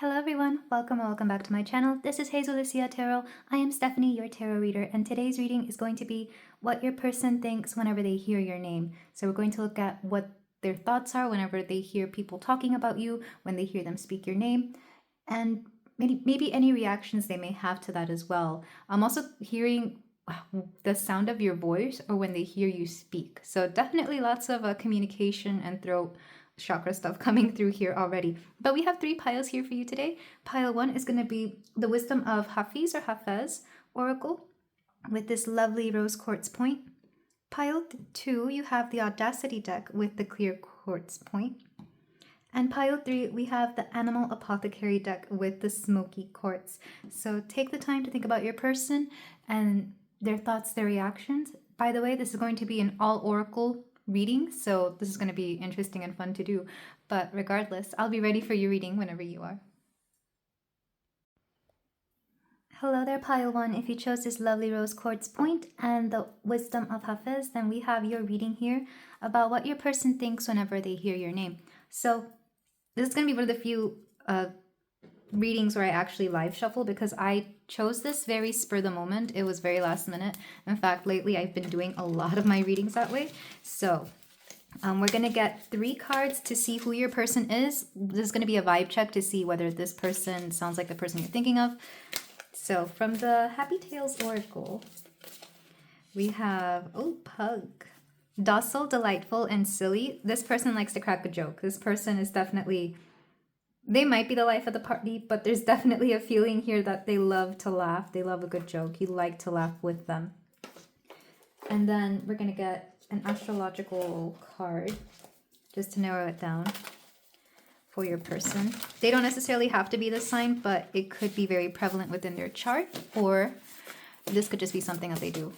Hello everyone, welcome back to my channel. This is Hazel Lucia Tarot. I am Stephanie, your tarot reader, and today's reading is going to be what your person thinks whenever they hear your name. So we're going to look at what their thoughts are whenever they hear people talking about you, when they hear them speak your name, and maybe any reactions they may have to that as well. I'm also hearing the sound of your voice or when they hear you speak. So definitely lots of communication and throat chakra stuff coming through here already. But we have 3 piles here for you today. Pile 1 is going to be the Wisdom of Hafiz or Hafiz Oracle with this lovely rose quartz point. Pile 2, you have the Audacity Deck with the clear quartz point. And pile 3, we have the Animal Apothecary Deck with the smoky quartz. So take the time to think about your person and their thoughts, their reactions. By the way, this is going to be an all oracle reading, so this is going to be interesting and fun to do. But regardless, I'll be ready for your reading whenever you are. Hello there, pile 1. If you chose this lovely rose quartz point and the Wisdom of Hafiz, then we have your reading here about what your person thinks whenever they hear your name. So this is going to be one of the few readings where I actually live shuffle because I chose this very spur of the moment. It was very last minute. In fact, lately I've been doing a lot of my readings that way. So we're going to get 3 cards to see who your person is. This is going to be a vibe check to see whether this person sounds like the person you're thinking of. So from the Happy Tales Oracle, we have, Pug. Docile, delightful, and silly. This person likes to crack a joke. This person is definitely, they might be the life of the party, but there's definitely a feeling here that they love to laugh. They love a good joke. You like to laugh with them. And then we're going to get an astrological card just to narrow it down for your person. They don't necessarily have to be this sign, but it could be very prevalent within their chart, or this could just be something that they do.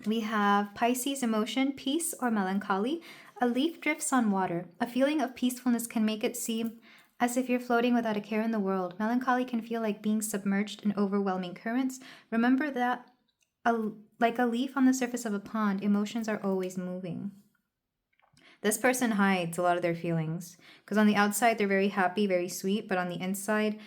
We have Pisces emotion, peace or melancholy. A leaf drifts on water. A feeling of peacefulness can make it seem as if you're floating without a care in the world. Melancholy can feel like being submerged in overwhelming currents. Remember that, like a leaf on the surface of a pond, emotions are always moving. This person hides a lot of their feelings because on the outside they're very happy, very sweet, but on the inside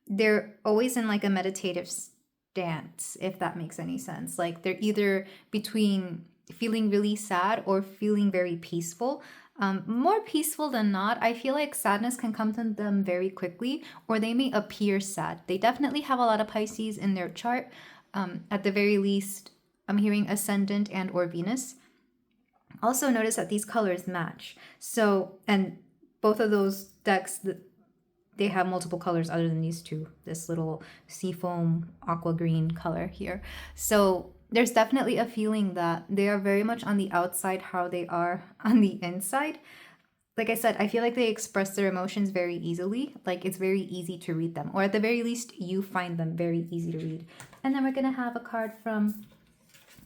they're always in like a meditative stance, if that makes any sense. Like they're either between feeling really sad or feeling very peaceful. More peaceful than not. I feel like sadness can come to them very quickly, or they may appear sad. They definitely have a lot of Pisces in their chart. At the very least, I'm hearing Ascendant and or Venus. Also notice that these colors match. So, and both of those decks, they have multiple colors other than these two. This little seafoam aqua green color here. So there's definitely a feeling that they are very much on the outside how they are on the inside. Like I said, I feel like they express their emotions very easily. Like it's very easy to read them. Or at the very least, you find them very easy to read. And then we're going to have a card from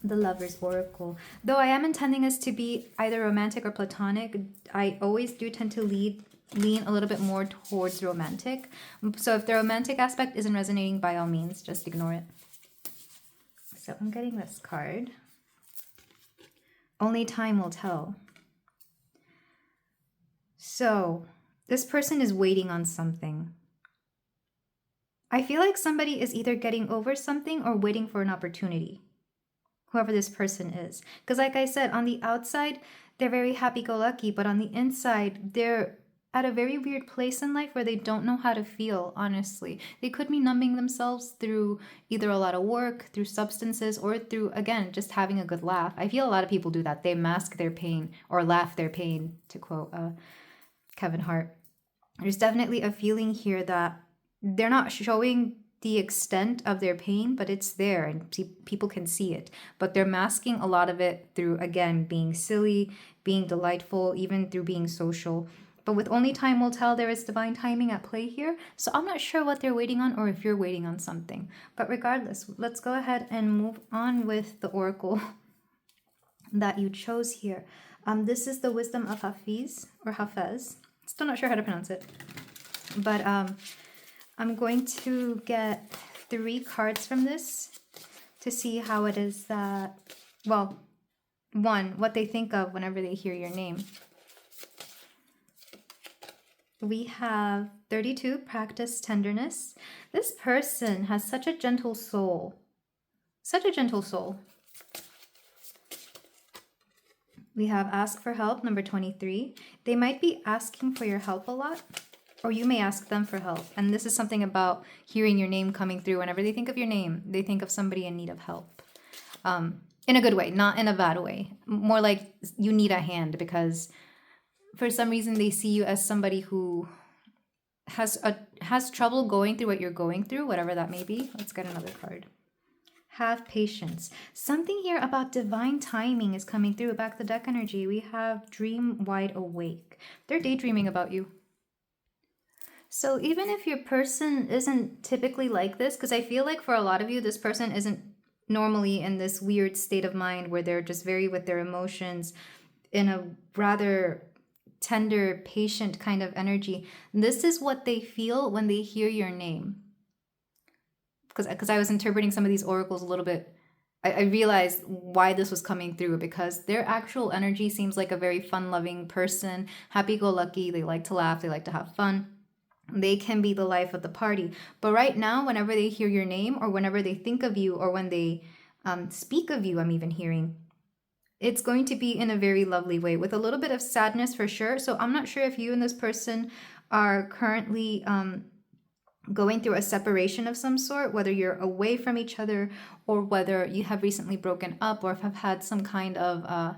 the Lover's Oracle. Though I am intending this to be either romantic or platonic, I always do tend to lean a little bit more towards romantic. So if the romantic aspect isn't resonating, by all means, just ignore it. So I'm getting this card. Only time will tell. So this person is waiting on something. I feel like somebody is either getting over something or waiting for an opportunity. Whoever this person is. Because like I said, on the outside, they're very happy-go-lucky, but on the inside, they're at a very weird place in life where they don't know how to feel, honestly. They could be numbing themselves through either a lot of work, through substances, or through, again, just having a good laugh. I feel a lot of people do that. They mask their pain or laugh their pain, to quote Kevin Hart. There's definitely a feeling here that they're not showing the extent of their pain, but it's there and people can see it. But they're masking a lot of it through, again, being silly, being delightful, even through being social. But with only time will tell, there is divine timing at play here. So I'm not sure what they're waiting on or if you're waiting on something. But regardless, let's go ahead and move on with the oracle that you chose here. This is the Wisdom of Hafiz or Hafiz. Still not sure how to pronounce it. But I'm going to get 3 cards from this to see how it is that, well, 1, what they think of whenever they hear your name. We have 32, practice tenderness. This person has such a gentle soul. Such a gentle soul. We have ask for help, number 23. They might be asking for your help a lot, or you may ask them for help. And this is something about hearing your name coming through. Whenever they think of your name, they think of somebody in need of help. In a good way, not in a bad way. More like you need a hand, because for some reason they see you as somebody who has trouble going through what you're going through, whatever that may be. Let's get another card. Have patience. Something here about divine timing is coming through. Back the deck energy. We have dream wide awake. They're daydreaming about you. So even if your person isn't typically like this, because I feel like for a lot of you, this person isn't normally in this weird state of mind where they're just very with their emotions in a rather tender, patient kind of energy. This is what they feel when they hear your name. Because I was interpreting some of these oracles a little bit, I realized why this was coming through, because their actual energy seems like a very fun-loving person, happy-go-lucky, they like to laugh, they like to have fun. They can be the life of the party. But right now, whenever they hear your name, or whenever they think of you, or when they speak of you, I'm even hearing, it's going to be in a very lovely way, with a little bit of sadness for sure. So I'm not sure if you and this person are currently going through a separation of some sort, whether you're away from each other, or whether you have recently broken up, or have had some kind of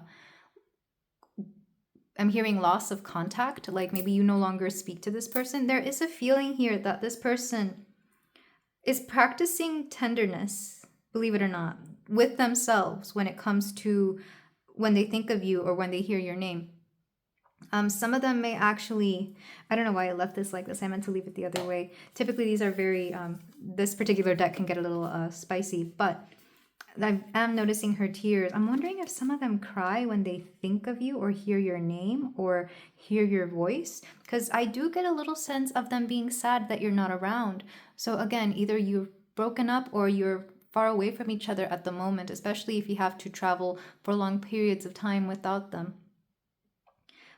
I'm hearing loss of contact, like maybe you no longer speak to this person. There is a feeling here that this person is practicing tenderness, believe it or not, with themselves when it comes to when they think of you or when they hear your name. Some of them may actually, I don't know why I left this like this. I meant to leave it the other way. Typically, these are very, this particular deck can get a little spicy, but I am noticing her tears. I'm wondering if some of them cry when they think of you or hear your name or hear your voice, because I do get a little sense of them being sad that you're not around. So again, either you've broken up or you're far away from each other at the moment, especially if you have to travel for long periods of time without them.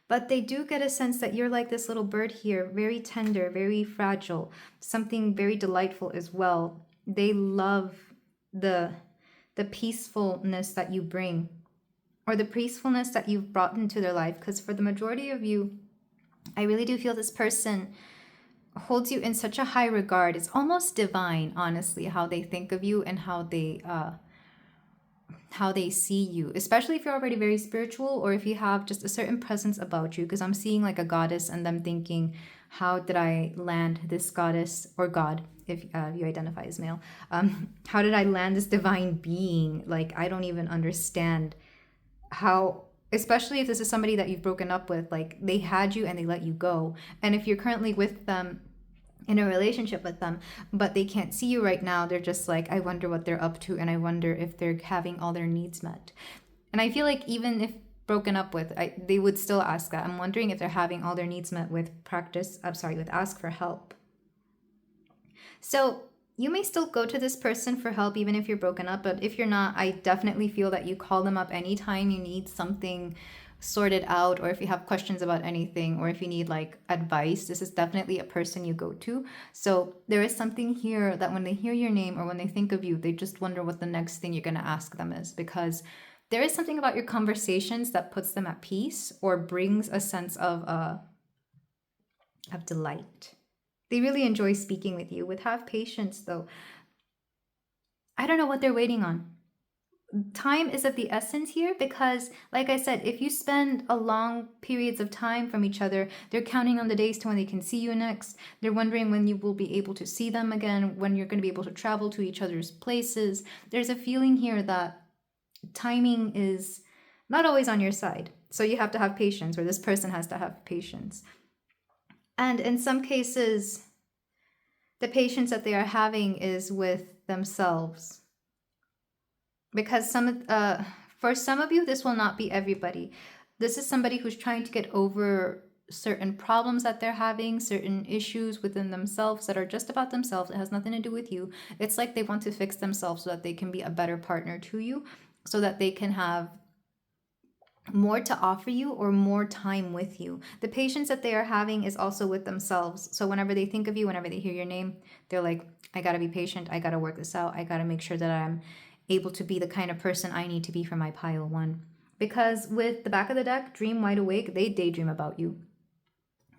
But they do get a sense that you're like this little bird here, very tender, very fragile, something very delightful as well. They love the peacefulness that you bring, or the peacefulness that you've brought into their life. Because for the majority of you, I really do feel this person holds you in such a high regard. It's almost divine, honestly, how they think of you and how they see you, especially if you're already very spiritual, or if you have just a certain presence about you. Because I'm seeing like a goddess and them thinking, how did I land this goddess or god, if you identify as male, how did I land this divine being? Like, I don't even understand how, especially if this is somebody that you've broken up with, like they had you and they let you go. And if you're currently with them, in a relationship with them, but they can't see you right now, they're just like, I wonder what they're up to, and I wonder if they're having all their needs met. And I feel like even if broken up with, they would still ask that. I'm wondering if they're having all their needs met with with ask for help. So you may still go to this person for help even if you're broken up, but if you're not, I definitely feel that you call them up anytime you need something sorted out, or if you have questions about anything, or if you need like advice. This is definitely a person you go to. So there is something here that when they hear your name or when they think of you, they just wonder what the next thing you're going to ask them is, because there is something about your conversations that puts them at peace or brings a sense of delight. They really enjoy speaking with you. With have patience though, I don't know what they're waiting on. Time is of the essence here, because like I said, if you spend a long periods of time from each other, they're counting on the days to when they can see you next. They're wondering when you will be able to see them again, when you're going to be able to travel to each other's places. There's a feeling here that timing is not always on your side, so you have to have patience, or this person has to have patience. And in some cases, the patience that they are having is with themselves. Because for some of you, this will not be everybody. This is somebody who's trying to get over certain problems that they're having, certain issues within themselves that are just about themselves. It has nothing to do with you. It's like they want to fix themselves so that they can be a better partner to you, so that they can have more to offer you or more time with you. The patience that they are having is also with themselves. So whenever they think of you, whenever they hear your name, they're like, I gotta be patient. I gotta work this out. I gotta make sure that I'm able to be the kind of person I need to be for my pile one. Because with the back of the deck, dream wide awake, they daydream about you.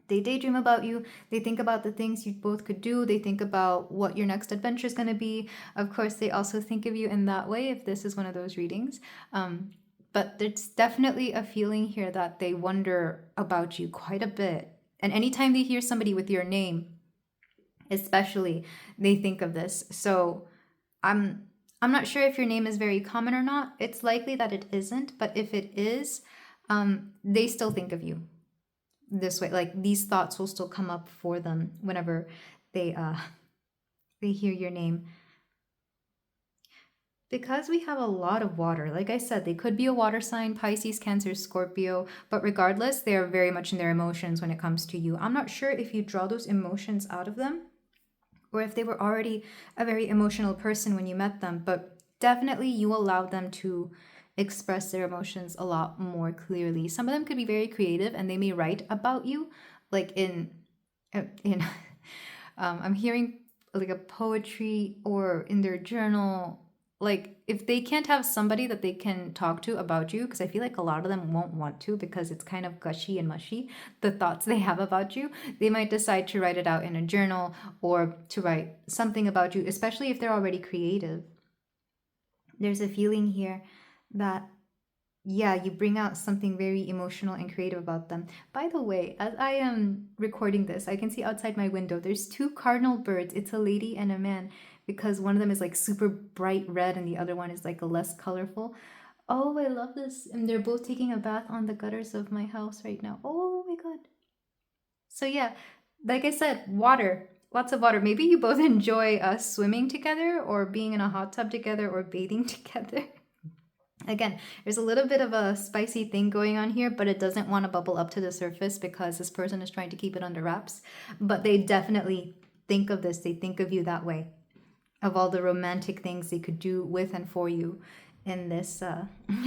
They daydream about you. They think about the things you both could do. They think about what your next adventure is going to be. Of course, they also think of you in that way if this is one of those readings. But there's definitely a feeling here that they wonder about you quite a bit. And anytime they hear somebody with your name, especially, they think of this. So I'm not sure if your name is very common or not. It's likely that it isn't. But if it is, they still think of you this way. Like these thoughts will still come up for them whenever they hear your name. Because we have a lot of water, like I said, they could be a water sign, Pisces, Cancer, Scorpio, but regardless, they are very much in their emotions when it comes to you. I'm not sure if you draw those emotions out of them or if they were already a very emotional person when you met them, but definitely you allow them to express their emotions a lot more clearly. Some of them could be very creative and they may write about you, like in I'm hearing like a poetry or in their journal. Like if they can't have somebody that they can talk to about you, because I feel like a lot of them won't want to because it's kind of gushy and mushy, the thoughts they have about you, they might decide to write it out in a journal or to write something about you, especially if they're already creative. There's a feeling here that, yeah, you bring out something very emotional and creative about them. By the way, as I am recording this, I can see outside my window, there's two cardinal birds. It's a lady and a man, because one of them is like super bright red and the other one is like a less colorful. Oh, I love this. And they're both taking a bath on the gutters of my house right now. Oh my God. So yeah, like I said, water. Lots of water. Maybe you both enjoy swimming together or being in a hot tub together or bathing together. Again, there's a little bit of a spicy thing going on here, but it doesn't want to bubble up to the surface because this person is trying to keep it under wraps. But they definitely think of this. They think of you that way, of all the romantic things they could do with and for you in this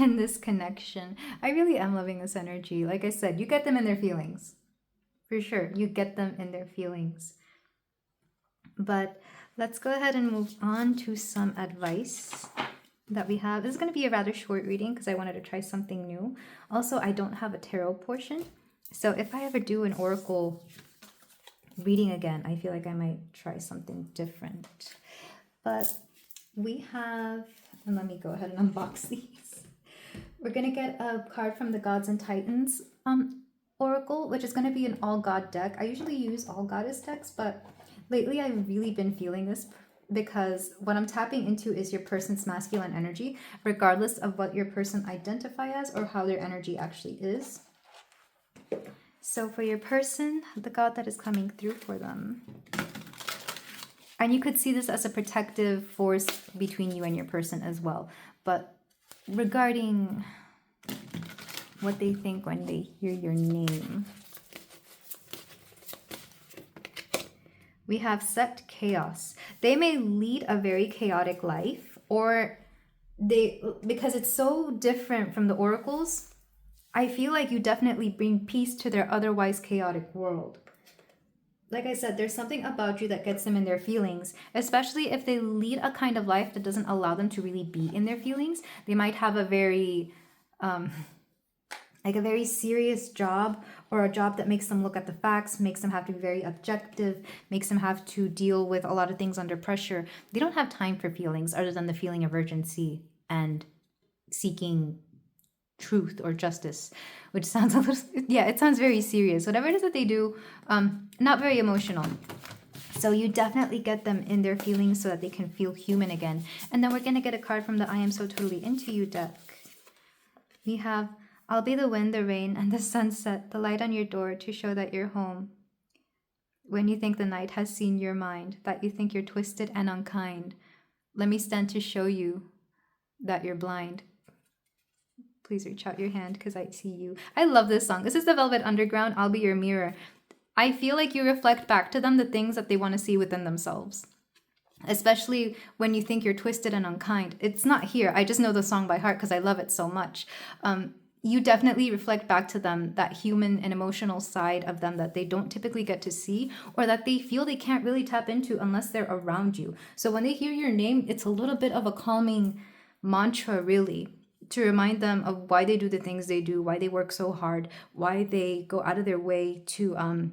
in this connection. I really am loving this energy. Like I said, you get them in their feelings. For sure, you get them in their feelings. But let's go ahead and move on to some advice that we have. This is going to be a rather short reading because I wanted to try something new. Also, I don't have a tarot portion. So if I ever do an oracle reading again, I feel like I might try something different. But we have, and let me go ahead and unbox these. We're going to get a card from the Gods and Titans oracle, which is going to be an all God deck. I usually use all goddess decks, but lately I've really been feeling this because what I'm tapping into is your person's masculine energy, regardless of what your person identify as or how their energy actually is. So for your person, the God that is coming through for them. And you could see this as a protective force between you and your person as well. But regarding what they think when they hear your name, we have set chaos. They may lead a very chaotic life, or because it's so different from the oracles, I feel like you definitely bring peace to their otherwise chaotic world. Like I said, there's something about you that gets them in their feelings, especially if they lead a kind of life that doesn't allow them to really be in their feelings. They might have a very, like a very serious job, or a job that makes them look at the facts, makes them have to be very objective, makes them have to deal with a lot of things under pressure. They don't have time for feelings other than the feeling of urgency and seeking truth or justice, which sounds a little, yeah, it sounds very serious. Whatever it is that they do, not very emotional. So you definitely get them in their feelings so that they can feel human again. And then we're going to get a card from the I Am So Totally Into You deck. We have, I'll be the wind, the rain, and the sunset, the light on your door to show that you're home. When you think the night has seen your mind, that you think you're twisted and unkind, let me stand to show you that you're blind. Please reach out your hand because I see you. I love this song. This is the Velvet Underground, I'll Be Your Mirror. I feel like you reflect back to them the things that they want to see within themselves. Especially when you think you're twisted and unkind. It's not here. I just know the song by heart because I love it so much. you definitely reflect back to them that human and emotional side of them that they don't typically get to see, or that they feel they can't really tap into unless they're around you. So when they hear your name, it's a little bit of a calming mantra, really, to remind them of why they do the things they do, why they work so hard, why they go out of their way to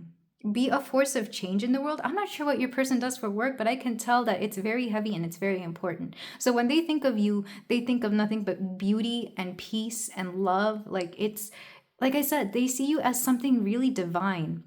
be a force of change in the world. I'm not sure what your person does for work, but I can tell that it's very heavy and it's very important. So when they think of you, they think of nothing but beauty and peace and love. Like I said, they see you as something really divine.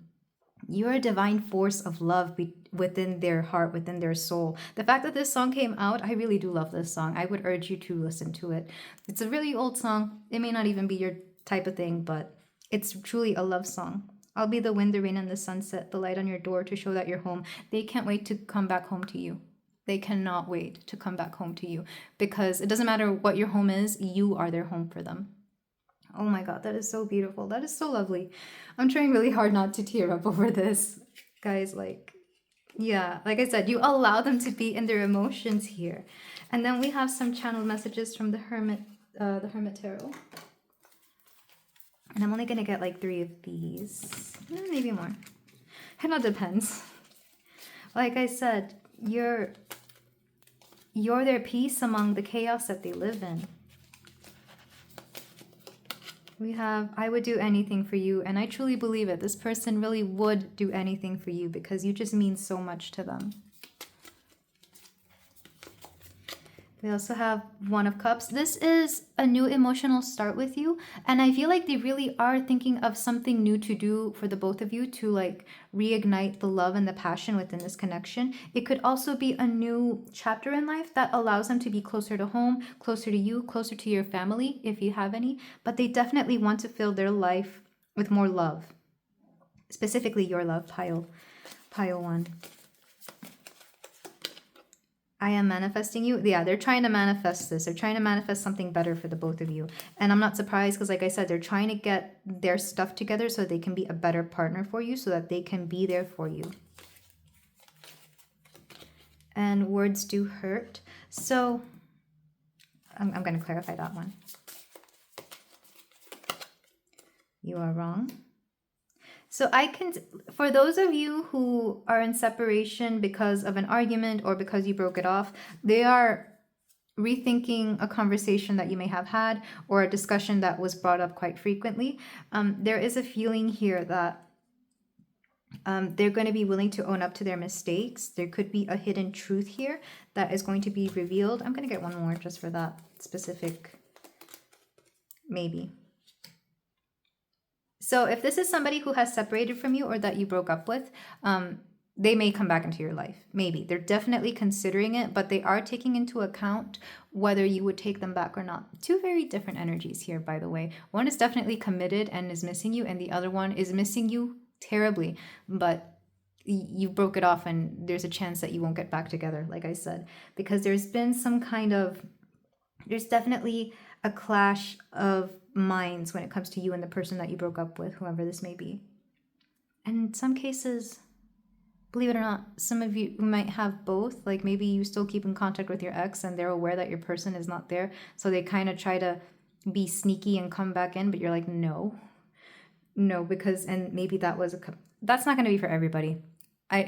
You're a divine force of love within their heart, within their soul. The fact that this song came out, I really do love this song. I would urge you to listen to it. It's a really old song. It may not even be your type of thing, but it's truly a love song. I'll be the wind, the rain, and the sunset, the light on your door to show that you're home. They can't wait to come back home to you. They cannot wait to come back home to you, because it doesn't matter what your home is, you are their home for them. Oh my God, that is so beautiful. That is so lovely. I'm trying really hard not to tear up over this. Guys, yeah, like I said, you allow them to be in their emotions here. And then we have some channeled messages from the Hermit Tarot. And I'm only going to get like 3 of these. Maybe more. It all depends. Like I said, you're their peace among the chaos that they live in. We have, I would do anything for you. And I truly believe it. This person really would do anything for you because you just mean so much to them. We also have One of Cups. This is a new emotional start with you. And I feel like they really are thinking of something new to do for the both of you to like reignite the love and the passion within this connection. It could also be a new chapter in life that allows them to be closer to home, closer to you, closer to your family, if you have any. But they definitely want to fill their life with more love. Specifically your love, pile 1. I am manifesting you. Yeah, they're trying to manifest this. They're trying to manifest something better for the both of you. And I'm not surprised because, like I said, they're trying to get their stuff together so they can be a better partner for you, so that they can be there for you. And words do hurt. So I'm going to clarify that one. You are wrong. So I can, for those of you who are in separation because of an argument or because you broke it off, they are rethinking a conversation that you may have had or a discussion that was brought up quite frequently. There is a feeling here that they're going to be willing to own up to their mistakes. There could be a hidden truth here that is going to be revealed. I'm going to get one more just for that specific maybe. So if this is somebody who has separated from you or that you broke up with, they may come back into your life. Maybe. They're definitely considering it, but they are taking into account whether you would take them back or not. 2 very different energies here, by the way. One is definitely committed and is missing you, and the other one is missing you terribly, but you broke it off and there's a chance that you won't get back together, like I said, because there's been there's definitely a clash of minds when it comes to you and the person that you broke up with, whoever this may be. And in some cases, believe it or not, some of you might have both. Like maybe you still keep in contact with your ex and they're aware that your person is not there, so they kind of try to be sneaky and come back in, but you're like, no, because, and maybe that's not going to be for everybody.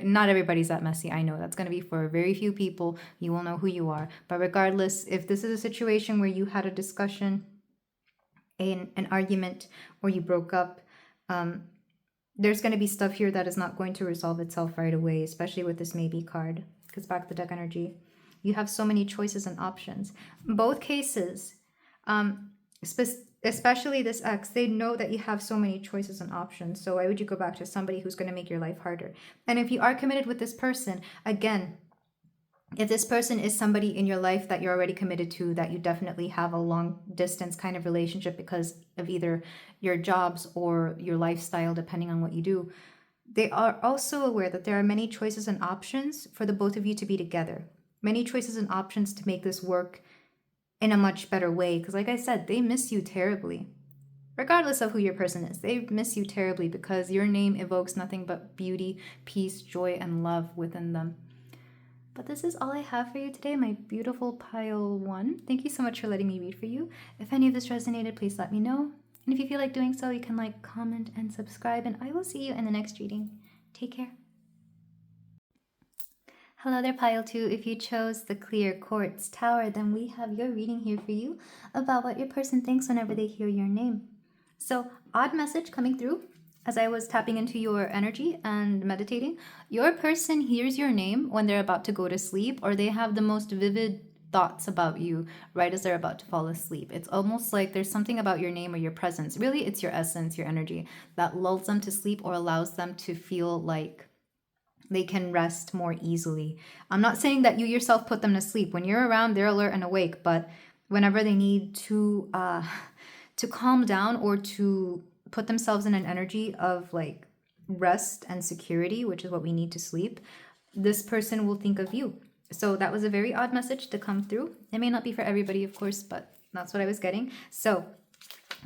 Not everybody's that messy. I know that's going to be for very few people. You will know who you are. But regardless, if this is a situation where you had a discussion, an argument, or you broke up, there's going to be stuff here that is not going to resolve itself right away, especially with this maybe card, because back to deck energy, you have so many choices and options. In both cases, especially this ex, they know that you have so many choices and options. So why would you go back to somebody who's going to make your life harder? And if you are committed with this person, again, if this person is somebody in your life that you're already committed to, that you definitely have a long distance kind of relationship because of either your jobs or your lifestyle, depending on what you do, they are also aware that there are many choices and options for the both of you to be together. Many choices and options to make this work in a much better way. Because like I said, they miss you terribly. Regardless of who your person is, they miss you terribly because your name evokes nothing but beauty, peace, joy, and love within them. But this is all I have for you today, my beautiful pile 1. Thank you so much for letting me read for you. If any of this resonated, please let me know. And if you feel like doing so, you can like, comment, and subscribe. And I will see you in the next reading. Take care. Hello there, Pile 2. If you chose the clear quartz tower, then we have your reading here for you about what your person thinks whenever they hear your name. So, odd message coming through as I was tapping into your energy and meditating. Your person hears your name when they're about to go to sleep, or they have the most vivid thoughts about you right as they're about to fall asleep. It's almost like there's something about your name or your presence. Really, it's your essence, your energy that lulls them to sleep or allows them to feel like they can rest more easily. I'm not saying that you yourself put them to sleep. When you're around, they're alert and awake, but whenever they need to calm down or to put themselves in an energy of like rest and security, which is what we need to sleep, this person will think of you. So that was a very odd message to come through. It may not be for everybody, of course, but that's what I was getting. So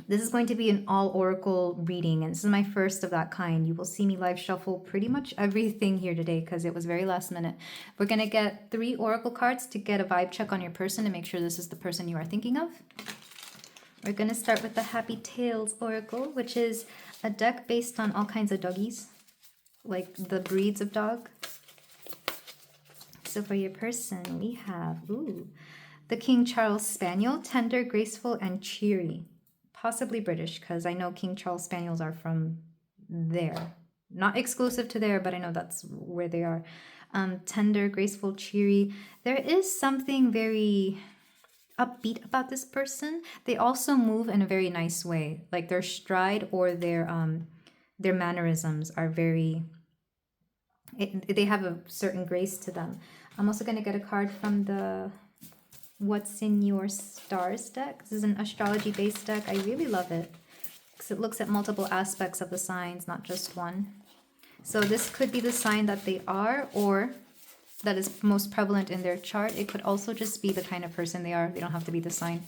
this is going to be an all oracle reading, and this is my first of that kind. You will see me live shuffle pretty much everything here today because it was very last minute. We're going to get 3 oracle cards to get a vibe check on your person to make sure this is the person you are thinking of. We're going to start with the Happy Tales Oracle, which is a deck based on all kinds of doggies, like the breeds of dog. So for your person, we have the King Charles Spaniel, tender, graceful, and cheery. Possibly British, because I know King Charles Spaniels are from there. Not exclusive to there, but I know that's where they are. Tender, graceful, cheery. There is something very upbeat about this person. They also move in a very nice way. Like their stride or their mannerisms are very... they have a certain grace to them. I'm also going to get a card from the What's in Your Stars deck. This is an astrology based deck. I really love it because it looks at multiple aspects of the signs, not just one. So this could be the sign that they are, or that is most prevalent in their chart. It could also just be the kind of person they are. They don't have to be the sign.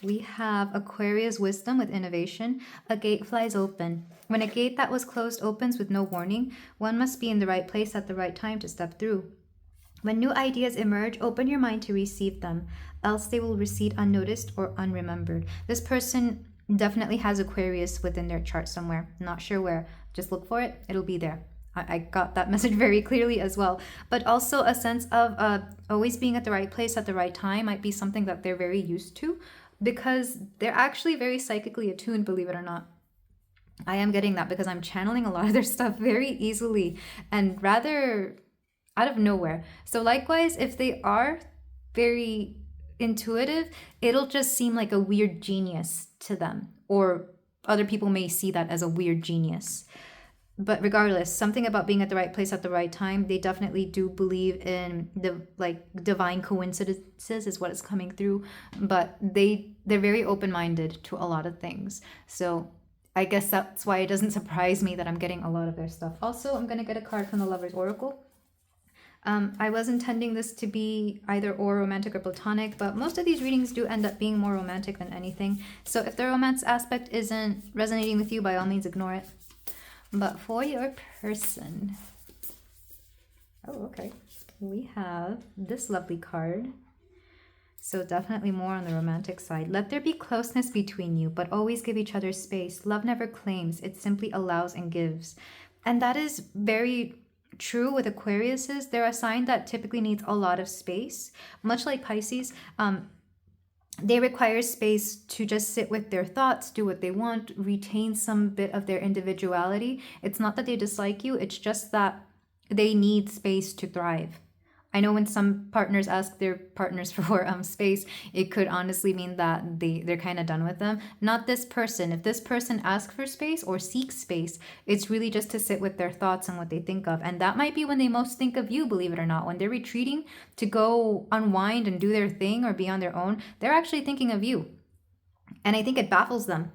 We have Aquarius wisdom with innovation. A gate flies open. When a gate that was closed opens with no warning, one must be in the right place at the right time to step through. When new ideas emerge, open your mind to receive them, else they will recede unnoticed or unremembered. This person definitely has Aquarius within their chart somewhere. Not sure where. Just look for it. It'll be there. I got that message very clearly as well. But also a sense of always being at the right place at the right time might be something that they're very used to, because they're actually very psychically attuned, believe it or not. I am getting that because I'm channeling a lot of their stuff very easily and rather out of nowhere. So likewise, if they are very intuitive, it'll just seem like a weird genius to them, or other people may see that as a weird genius. But regardless, something about being at the right place at the right time, they definitely do believe in the divine coincidences is what is coming through, but they're very open-minded to a lot of things. So I guess that's why it doesn't surprise me that I'm getting a lot of their stuff. Also, I'm going to get a card from the Lover's Oracle. I was intending this to be either or romantic or platonic, but most of these readings do end up being more romantic than anything. So if the romance aspect isn't resonating with you, by all means ignore it. But for your person, okay, we have this lovely card. So definitely more on the romantic side. Let there be closeness between you, but always give each other space. Love never claims, it simply allows and gives. And that is very true with Aquariuses. They're a sign that typically needs a lot of space. Much like Pisces, they require space to just sit with their thoughts, do what they want, retain some bit of their individuality. It's not that they dislike you, it's just that they need space to thrive. I know when some partners ask their partners for space, it could honestly mean that they're kind of done with them. Not this person. If this person asks for space or seeks space, it's really just to sit with their thoughts and what they think of. And that might be when they most think of you, believe it or not. When they're retreating to go unwind and do their thing or be on their own, they're actually thinking of you. And I think it baffles them.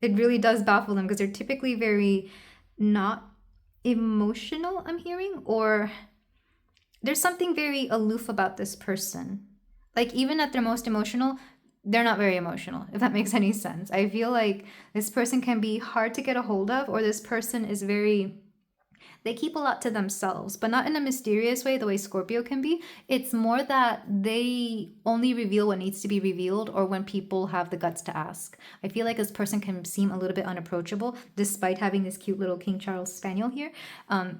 It really does baffle them because they're typically very not emotional, I'm hearing, or there's something very aloof about this person. Like even at their most emotional, they're not very emotional, if that makes any sense. I feel like this person can be hard to get a hold of, or this person is very They keep a lot to themselves, but not in a mysterious way, the way Scorpio can be. It's more that they only reveal what needs to be revealed or when people have the guts to ask. I feel like this person can seem a little bit unapproachable despite having this cute little King Charles Spaniel here.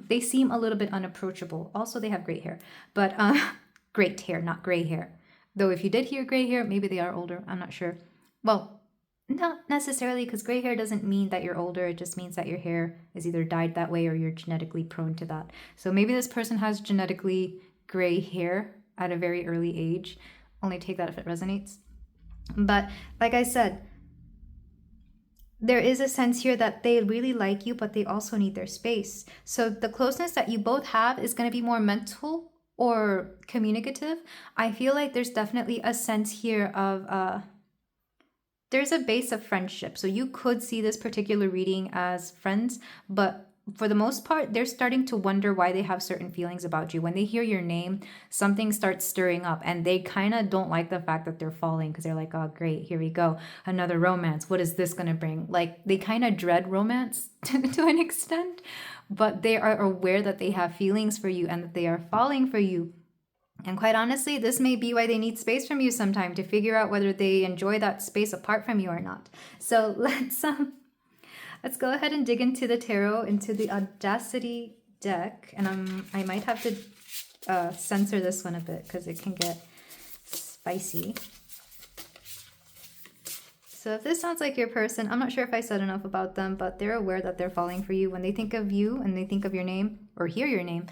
They seem a little bit unapproachable. Also, they have great hair, but great hair, not gray hair. Though if you did hear gray hair, maybe they are older. I'm not sure. Well, not necessarily, because gray hair doesn't mean that you're older. It just means that your hair is either dyed that way or you're genetically prone to that. So maybe this person has genetically gray hair at a very early age. Only take that if it resonates. But like I said, there is a sense here that they really like you, but they also need their space. So the closeness that you both have is going to be more mental or communicative. I feel like there's definitely a sense here of there's a base of friendship. So you could see this particular reading as friends, but for the most part, they're starting to wonder why they have certain feelings about you. When they hear your name, something starts stirring up and they kind of don't like the fact that they're falling because they're like, oh, great, here we go. Another romance. What is this going to bring? Like they kind of dread romance to an extent, but they are aware that they have feelings for you and that they are falling for you. And quite honestly, this may be why they need space from you sometime to figure out whether they enjoy that space apart from you or not. So let's go ahead and dig into the tarot, into the Audacity deck. And I might have to censor this one a bit because it can get spicy. So if this sounds like your person, I'm not sure if I said enough about them, but they're aware that they're falling for you. When they think of you and they think of your name or hear your name,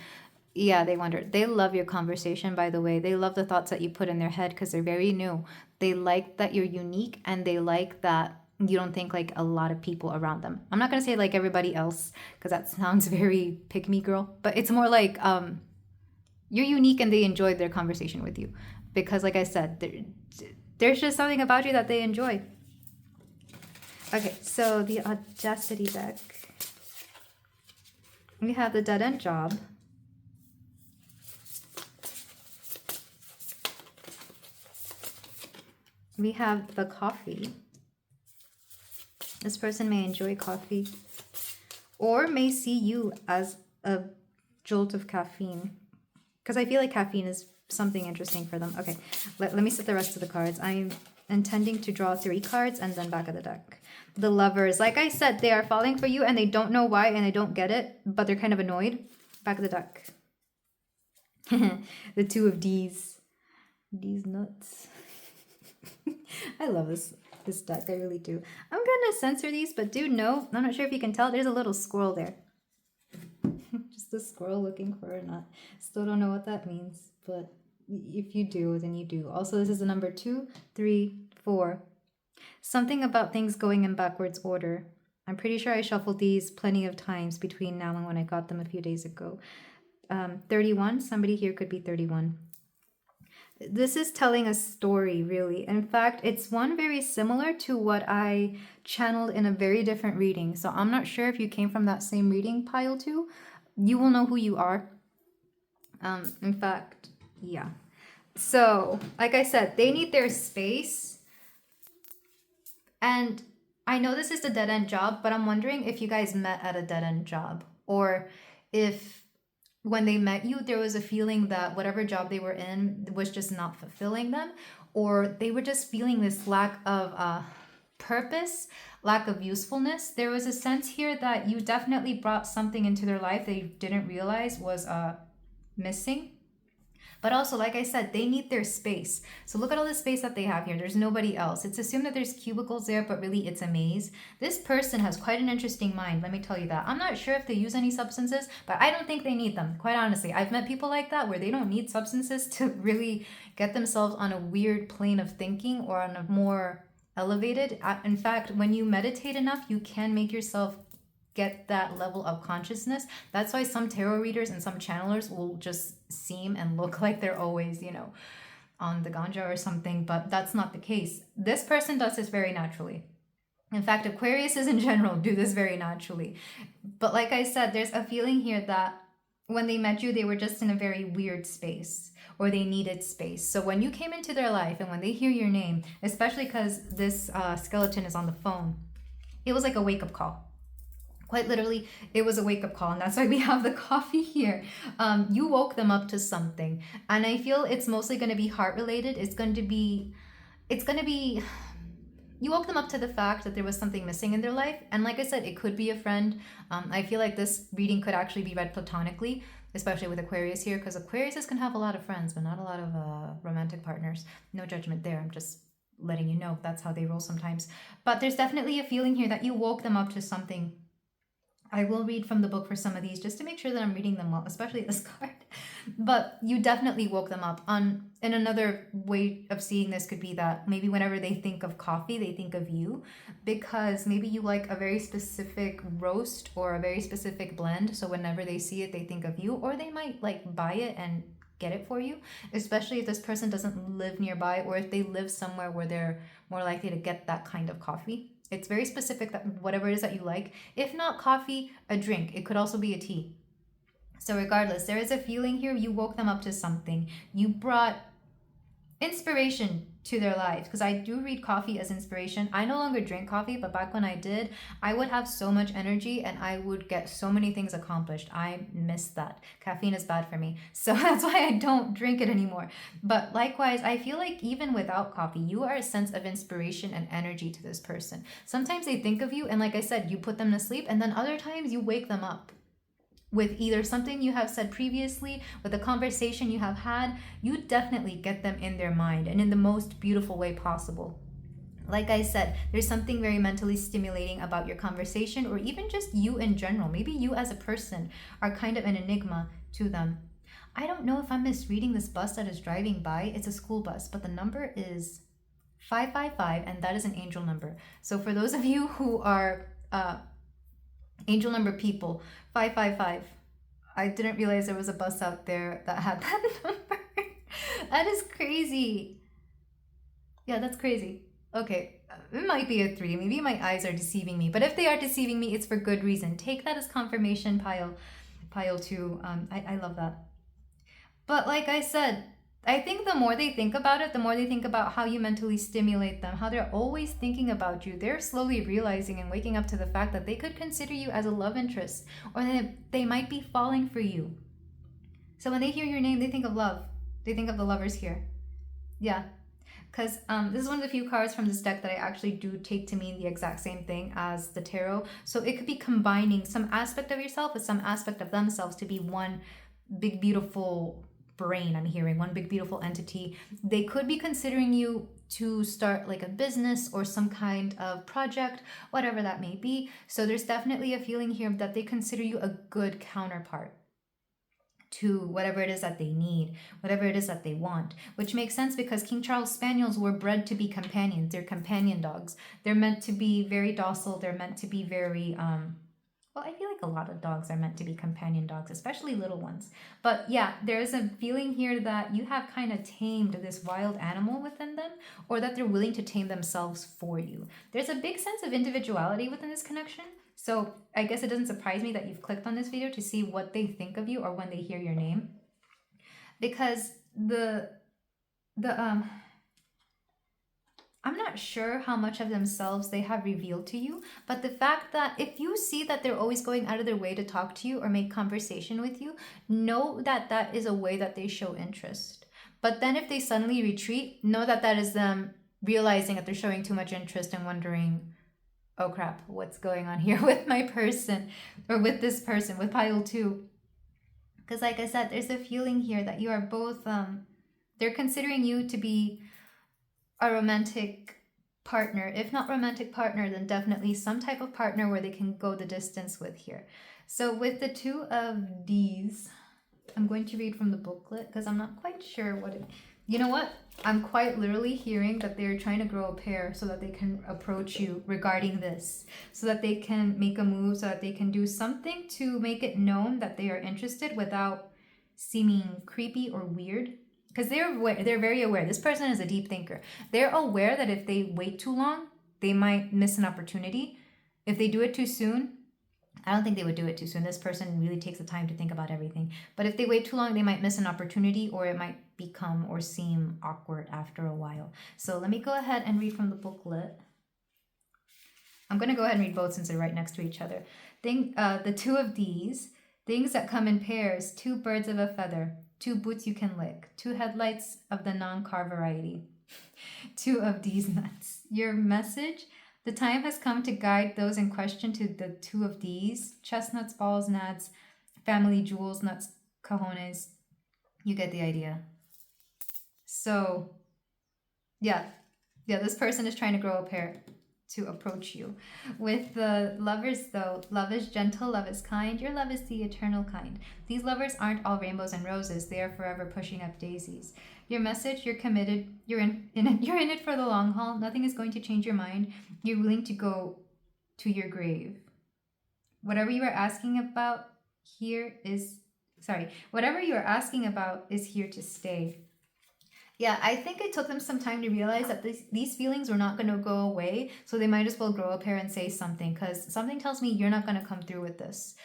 yeah, they wonder. They love your conversation, by the way. They love the thoughts that you put in their head because they're very new. They like that you're unique and they like that you don't think like a lot of people around them. I'm not going to say like everybody else because that sounds very pick-me girl, but it's more like you're unique and they enjoyed their conversation with you because like I said, there's just something about you that they enjoy. Okay, so the Audacity deck. We have the dead end job. We have the coffee. This person may enjoy coffee or may see you as a jolt of caffeine because I feel like caffeine is something interesting for them. Okay, let me set the rest of the cards. I'm intending to draw 3 cards and then back of the deck. The lovers, like I said, they are falling for you and they don't know why and they don't get it, but they're kind of annoyed. Back of the deck. The 2 of D's. D's nuts. I love this deck, I really do. I'm gonna censor these, but do know, I'm not sure if you can tell, there's a little squirrel there. Just a squirrel looking for a nut. Still don't know what that means, but if you do, then you do. Also, this is the number 2, 3, 4. Something about things going in backwards order. I'm pretty sure I shuffled these plenty of times between now and when I got them a few days ago. 31, somebody here could be 31. This is telling a story, really. In fact, it's one very similar to what I channeled in a very different reading. So I'm not sure if you came from that same reading pile too. You will know who you are. In fact, yeah. So, like I said, they need their space. And I know this is the dead-end job, but I'm wondering if you guys met at a dead-end job. Or if when they met you, there was a feeling that whatever job they were in was just not fulfilling them, or they were just feeling this lack of purpose, lack of usefulness. There was a sense here that you definitely brought something into their life they didn't realize was missing. But also, like I said, they need their space. So look at all the space that they have here. There's nobody else. It's assumed that there's cubicles there, but really it's a maze. This person has quite an interesting mind, let me tell you that. I'm not sure if they use any substances, but I don't think they need them, quite honestly. I've met people like that where they don't need substances to really get themselves on a weird plane of thinking or on a more elevated. In fact, when you meditate enough, you can make yourself get that level of consciousness. That's why some tarot readers and some channelers will just seem and look like they're always, on the ganja or something, but that's not the case. This person does this very naturally. In fact, Aquariuses in general do this very naturally. But like I said, there's a feeling here that when they met you, they were just in a very weird space or they needed space. So when you came into their life and when they hear your name, especially because this skeleton is on the phone, it was like a wake-up call. Quite literally, it was a wake-up call, and that's why we have the coffee here. You woke them up to something, and I feel it's mostly going to be heart related. It's going to be you woke them up to the fact that there was something missing in their life, and like I said, it could be a friend. I feel like this reading could actually be read platonically, especially with Aquarius here, because Aquariuses can have a lot of friends but not a lot of romantic partners. No judgment there, I'm just letting you know that's how they roll sometimes. But there's definitely a feeling here that you woke them up to something. I will read from the book for some of these just to make sure that I'm reading them well, especially this card. But you definitely woke them up. And another way of seeing this could be that maybe whenever they think of coffee, they think of you, because maybe you like a very specific roast or a very specific blend. So whenever they see it, they think of you, or they might like buy it and get it for you, especially if this person doesn't live nearby, or if they live somewhere where they're more likely to get that kind of coffee. It's very specific, that whatever it is that you like. If not coffee, a drink. It could also be a tea. So regardless, there is a feeling here. You woke them up to something. You brought inspiration to their lives, because I do read coffee as inspiration. I no longer drink coffee, but back when I did, I would have so much energy and I would get so many things accomplished. I miss that. Caffeine is bad for me, so that's why I don't drink it anymore. But likewise, I feel like even without coffee, you are a sense of inspiration and energy to this person. Sometimes they think of you, and like I said, you put them to sleep, and then other times you wake them up with either something you have said previously, with a conversation you have had. You definitely get them in their mind, and in the most beautiful way possible. Like I said, there's something very mentally stimulating about your conversation, or even just you in general. Maybe you as a person are kind of an enigma to them. I don't know if I'm misreading this bus that is driving by. It's a school bus, but the number is 555, and that is an angel number. So for those of you who are angel number people, 555. I didn't realize there was a bus out there that had that number. That is crazy. Yeah, that's crazy. Okay, it might be a 3. Maybe my eyes are deceiving me, but if they are deceiving me, it's for good reason. Take that as confirmation, pile 2. I love that. But like I said, I think the more they think about it, the more they think about how you mentally stimulate them, how they're always thinking about you. They're slowly realizing and waking up to the fact that they could consider you as a love interest, or that they might be falling for you. So when they hear your name, they think of love. They think of the lovers here. Yeah. Because this is one of the few cards from this deck that I actually do take to mean the exact same thing as the tarot. So it could be combining some aspect of yourself with some aspect of themselves to be one big, beautiful brain. I'm hearing one big beautiful entity. They could be considering you to start like a business or some kind of project, whatever that may be. So there's definitely a feeling here that they consider you a good counterpart to whatever it is that they need, whatever it is that they want, which makes sense because King Charles Spaniels were bred to be companions. They're companion dogs. They're meant to be very docile. They're meant to be very well, I feel like a lot of dogs are meant to be companion dogs, especially little ones. But yeah, there's a feeling here that you have kind of tamed this wild animal within them, or that they're willing to tame themselves for you. There's a big sense of individuality within this connection. So I guess it doesn't surprise me that you've clicked on this video to see what they think of you or when they hear your name. Because I'm not sure how much of themselves they have revealed to you, but the fact that if you see that they're always going out of their way to talk to you or make conversation with you, know that that is a way that they show interest. But then if they suddenly retreat, know that that is them realizing that they're showing too much interest and wondering, oh crap, what's going on here with my person, or with this person, with pile 2. Because like I said, there's a feeling here that you are both, they're considering you to be a romantic partner. If not romantic partner, then definitely some type of partner where they can go the distance with here. So with the 2 of these, I'm going to read from the booklet because I'm not quite sure what it... You know what? I'm quite literally hearing that they're trying to grow a pair so that they can approach you regarding this, so that they can make a move, so that they can do something to make it known that they are interested without seeming creepy or weird. Because they're very aware. This person is a deep thinker. They're aware that if they wait too long, they might miss an opportunity. If they do it too soon, I don't think they would do it too soon. This person really takes the time to think about everything. But if they wait too long, they might miss an opportunity, or it might become or seem awkward after a while. So let me go ahead and read from the booklet. I'm going to go ahead and read both since they're right next to each other. The two of these, things that come in pairs, two birds of a feather, two boots you can lick, two headlights of the non-car variety, two of these nuts. Your message, the time has come to guide those in question to the two of these, chestnuts, balls, nads, family jewels, nuts, cojones. You get the idea. So, yeah, this person is trying to grow a pair to approach you. With the lovers, though, love is gentle, love is kind, your love is the eternal kind. These lovers aren't all rainbows and roses, they are forever pushing up daisies. Your message, you're committed, you're in it for the long haul, nothing is going to change your mind, you're willing to go to your grave. Whatever you are asking about whatever you are asking about is here to stay. Yeah, I think it took them some time to realize that these feelings were not going to go away, so they might as well grow a pair and say something, because something tells me you're not going to come through with this.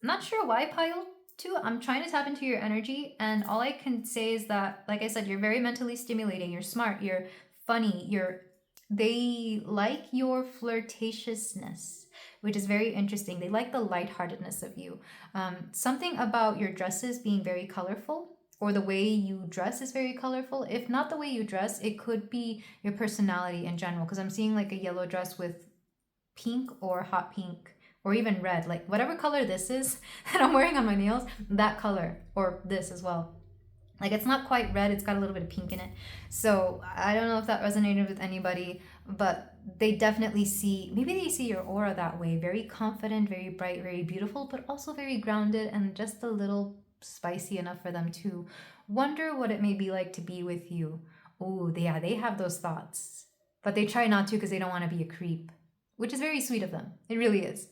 I'm not sure why, pile 2. I'm trying to tap into your energy, and all I can say is that, like I said, you're very mentally stimulating, you're smart, you're funny, they like your flirtatiousness, which is very interesting. They like the lightheartedness of you. Something about your dresses being very colorful, or the way you dress is very colorful. If not the way you dress, it could be your personality in general, because I'm seeing like a yellow dress with pink or hot pink or even red, like whatever color this is that I'm wearing on my nails, that color, or this as well. Like it's not quite red, it's got a little bit of pink in it. So I don't know if that resonated with anybody, but they definitely maybe they see your aura that way, very confident, very bright, very beautiful, but also very grounded and just a little spicy enough for them to wonder what it may be like to be with you. Oh, they have those thoughts, but they try not to because they don't want to be a creep, which is very sweet of them. It really is.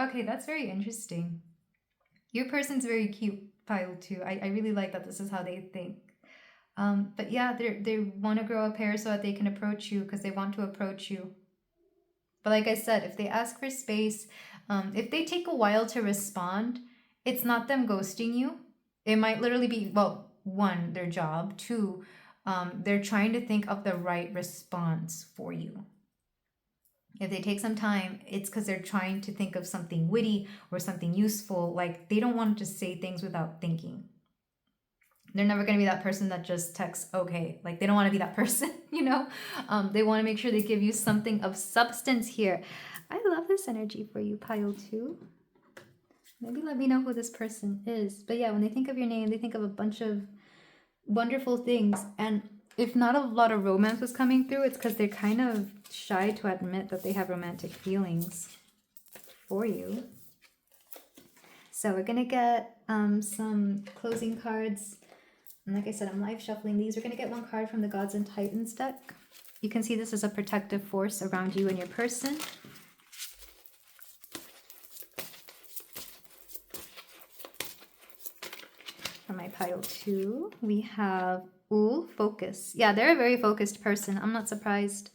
Okay, that's very interesting. Your person's very cute, pile 2. I really like that this is how they think. But yeah, they want to grow a pair so that they can approach you, because they want to approach you. But like I said, if they ask for space, if they take a while to respond, it's not them ghosting you. It might literally be, well, 1, their job. 2, they're trying to think of the right response for you. If they take some time, it's because they're trying to think of something witty or something useful. Like they don't want to just say things without thinking. They're never going to be that person that just texts, okay. Like they don't want to be that person, you know? They want to make sure they give you something of substance here. I love this energy for you, pile 2. Maybe let me know who this person is. But yeah, when they think of your name, they think of a bunch of wonderful things. And if not a lot of romance was coming through, it's because they're kind of shy to admit that they have romantic feelings for you. So we're going to get some closing cards. And like I said, I'm live shuffling these. We're going to get one card from the Gods and Titans deck. You can see this as a protective force around you and your person. For my pile 2, we have focus. Yeah, they're a very focused person. I'm not surprised.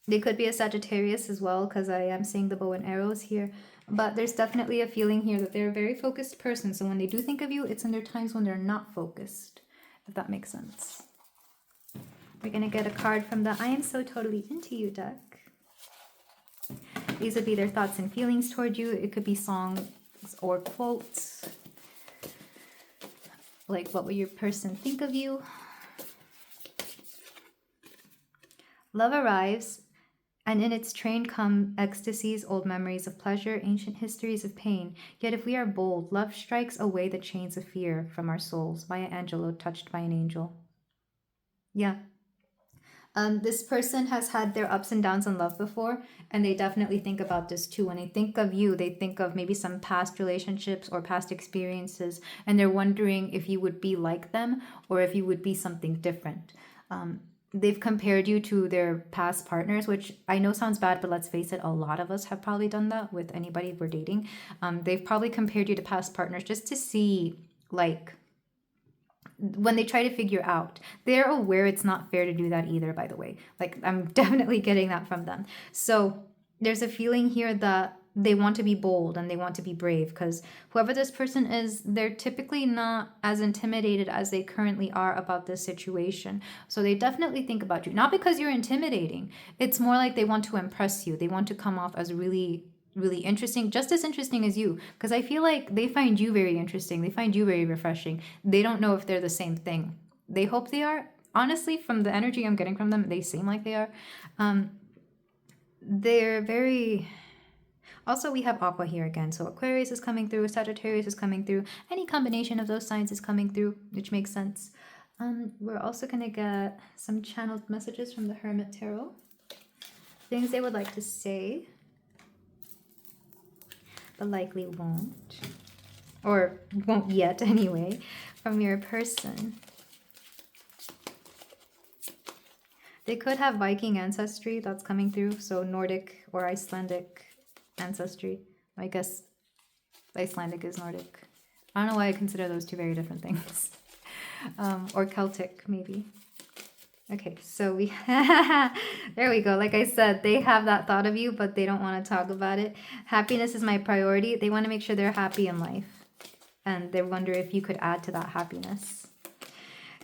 They could be a Sagittarius as well, because I am seeing the bow and arrows here. But there's definitely a feeling here that they're a very focused person. So when they do think of you, it's in their times when they're not focused, if that makes sense. We're going to get a card from the I Am So Totally Into You deck. These would be their thoughts and feelings toward you. It could be songs or quotes. Like, what will your person think of you? Love arrives, and in its train come ecstasies, old memories of pleasure, ancient histories of pain. Yet if we are bold, love strikes away the chains of fear from our souls. Maya Angelou, touched by an angel. Yeah. This person has had their ups and downs in love before, and they definitely think about this too. When they think of you, they think of maybe some past relationships or past experiences, and they're wondering if you would be like them or if you would be something different. They've compared you to their past partners, which I know sounds bad, but let's face it, a lot of us have probably done that with anybody we're dating. They've probably compared you to past partners just to see, like, when they try to figure out. They're aware it's not fair to do that either, by the way. Like, I'm definitely getting that from them. So there's a feeling here that they want to be bold and they want to be brave, because whoever this person is, they're typically not as intimidated as they currently are about this situation. So they definitely think about you, not because you're intimidating. It's more like they want to impress you. They want to come off as really, really interesting, just as interesting as you, because I feel like they find you very interesting. They find you very refreshing. They don't know if they're the same thing. They hope they are. Honestly, from the energy I'm getting from them, they seem like they are. They're very... Also, we have Aqua here again. So Aquarius is coming through, Sagittarius is coming through. Any combination of those signs is coming through, which makes sense. We're also going to get some channeled messages from the Hermit Tarot. Things they would like to say, but likely won't. Or won't yet anyway, from your person. They could have Viking ancestry that's coming through. So Nordic or Icelandic ancestry. I guess Icelandic is Nordic. I don't know why I consider those two very different things. Or Celtic, maybe. Okay, so we... there we go. Like I said, they have that thought of you, but they don't want to talk about it. Happiness is my priority. They want to make sure they're happy in life. And they wonder if you could add to that happiness.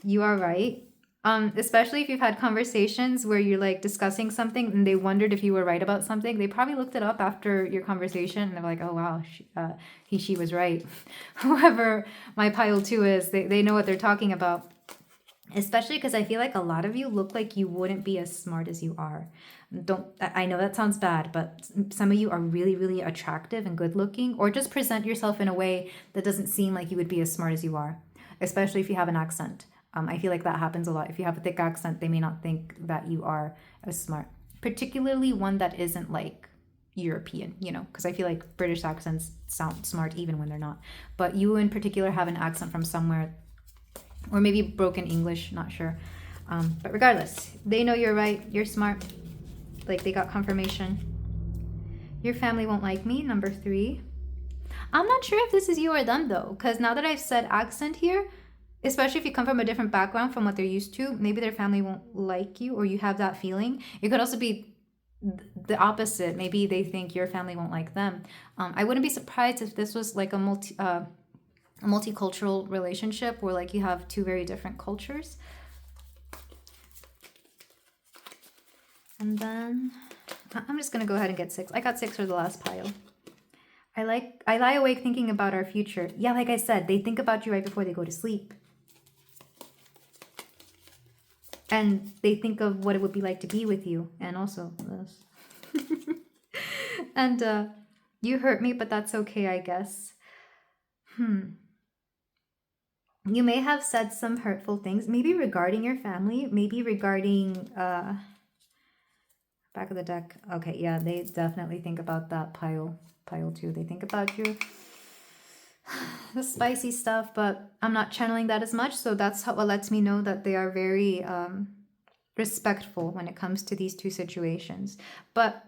You are right. Especially if you've had conversations where you're like discussing something and they wondered if you were right about something. They probably looked it up after your conversation and they're like, oh wow, she was right. Whoever my pile 2 is, they know what they're talking about. Especially because I feel like a lot of you look like you wouldn't be as smart as you are. I know that sounds bad, but some of you are really, really attractive and good looking, or just present yourself in a way that doesn't seem like you would be as smart as you are, especially if you have an accent. I feel like that happens a lot. If you have a thick accent, they may not think that you are as smart, particularly one that isn't like European, you know, because I feel like British accents sound smart even when they're not. But you in particular have an accent from somewhere, or maybe broken English, not sure. But regardless, they know you're right, you're smart. Like they got confirmation. Your family won't like me, number 3. I'm not sure if this is you or them though, because now that I've said accent here, especially if you come from a different background from what they're used to, maybe their family won't like you, or you have that feeling. It could also be the opposite. Maybe they think your family won't like them. I wouldn't be surprised if this was like a multicultural relationship where like you have 2 very different cultures. And then I'm just going to go ahead and get 6. I got 6 for the last pile. I lie awake thinking about our future. Yeah, like I said, they think about you right before they go to sleep. And they think of what it would be like to be with you. And also this. And you hurt me, but that's okay, I guess. You may have said some hurtful things, maybe regarding your family, maybe regarding back of the deck. Okay, yeah, they definitely think about that pile 2. They think about you, the spicy stuff, but I'm not channeling that as much. So that's what lets me know that they are very respectful when it comes to these 2 situations. But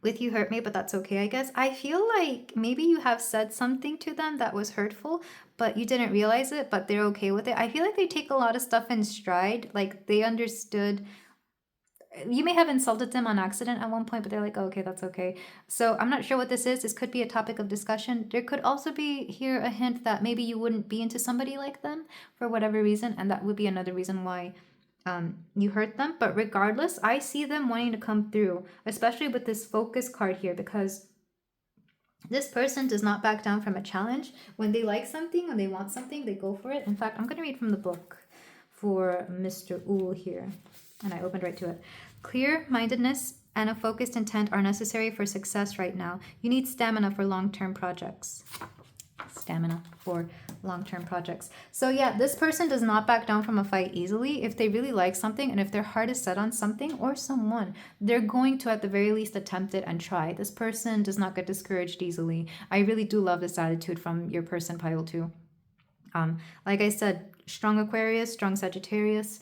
with you hurt me, but that's okay, I guess. I feel like maybe you have said something to them that was hurtful, but you didn't realize it, but they're okay with it. I feel like they take a lot of stuff in stride. Like they understood. You may have insulted them on accident at one point, but they're like, oh, okay, that's okay. So I'm not sure what this is. This could be a topic of discussion. There could also be here a hint that maybe you wouldn't be into somebody like them for whatever reason. And that would be another reason why you hurt them. But regardless, I see them wanting to come through, especially with this focus card here, because this person does not back down from a challenge. When they like something, when they want something, they go for it. In fact, I'm going to read from the book for Mr. Uhl here. And I opened right to it. Clear-mindedness and a focused intent are necessary for success right now. You need stamina for long-term projects. So yeah, this person does not back down from a fight easily. If they really like something and if their heart is set on something or someone, they're going to at the very least attempt it and try. This person does not get discouraged easily. I really do love this attitude from your person, pile 2. Like I said, strong Aquarius, strong Sagittarius.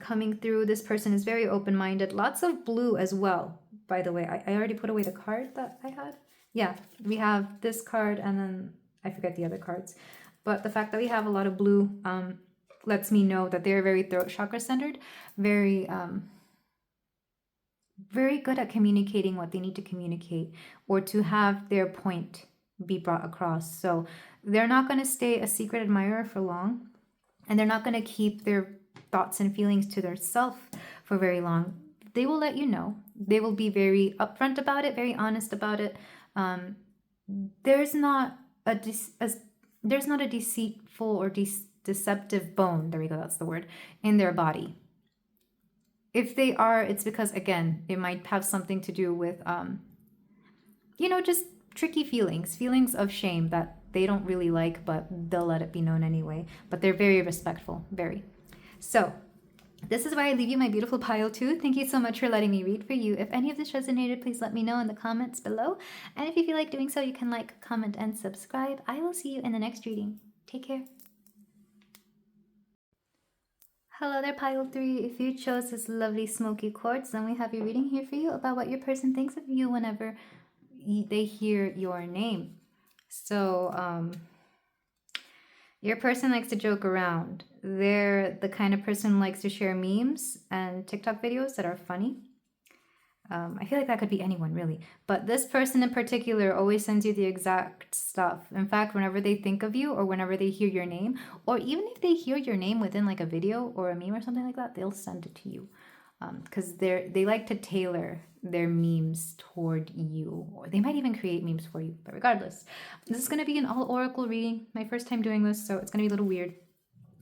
Coming through. This person is very open-minded. Lots of blue as well, by the way. I already put away the card that I had. Yeah, we have this card and then I forget the other cards. But the fact that we have a lot of blue lets me know that they're very throat chakra centered, very very good at communicating what they need to communicate or to have their point be brought across. So they're not going to stay a secret admirer for long, and they're not going to keep their thoughts and feelings to themselves for very long. They will let you know. They will be very upfront about it, very honest about it. There's not a deceitful or deceptive bone. There we go. That's the word, in their body. If they are, it's because, again, it might have something to do with, just tricky feelings of shame that they don't really like, but they'll let it be known anyway. But they're very respectful, very. So this is where I leave you, my beautiful pile 2. Thank you so much for letting me read for you. If any of this resonated, please let me know in the comments below. And if you feel like doing so, you can like, comment, and subscribe. I will see you in the next reading. Take care. Hello there, pile 3. If you chose this lovely smoky quartz, then we have your reading here for you about what your person thinks of you whenever they hear your name. So, your person likes to joke around. They're the kind of person who likes to share memes and TikTok videos that are funny. I feel like that could be anyone, really. But this person in particular always sends you the exact stuff. In fact, whenever they think of you or whenever they hear your name, or even if they hear your name within like a video or a meme or something like that, they'll send it to you. Because they like to tailor their memes toward you, or they might even create memes for you. But regardless, this is going to be an all oracle reading. My first time doing this, so it's going to be a little weird.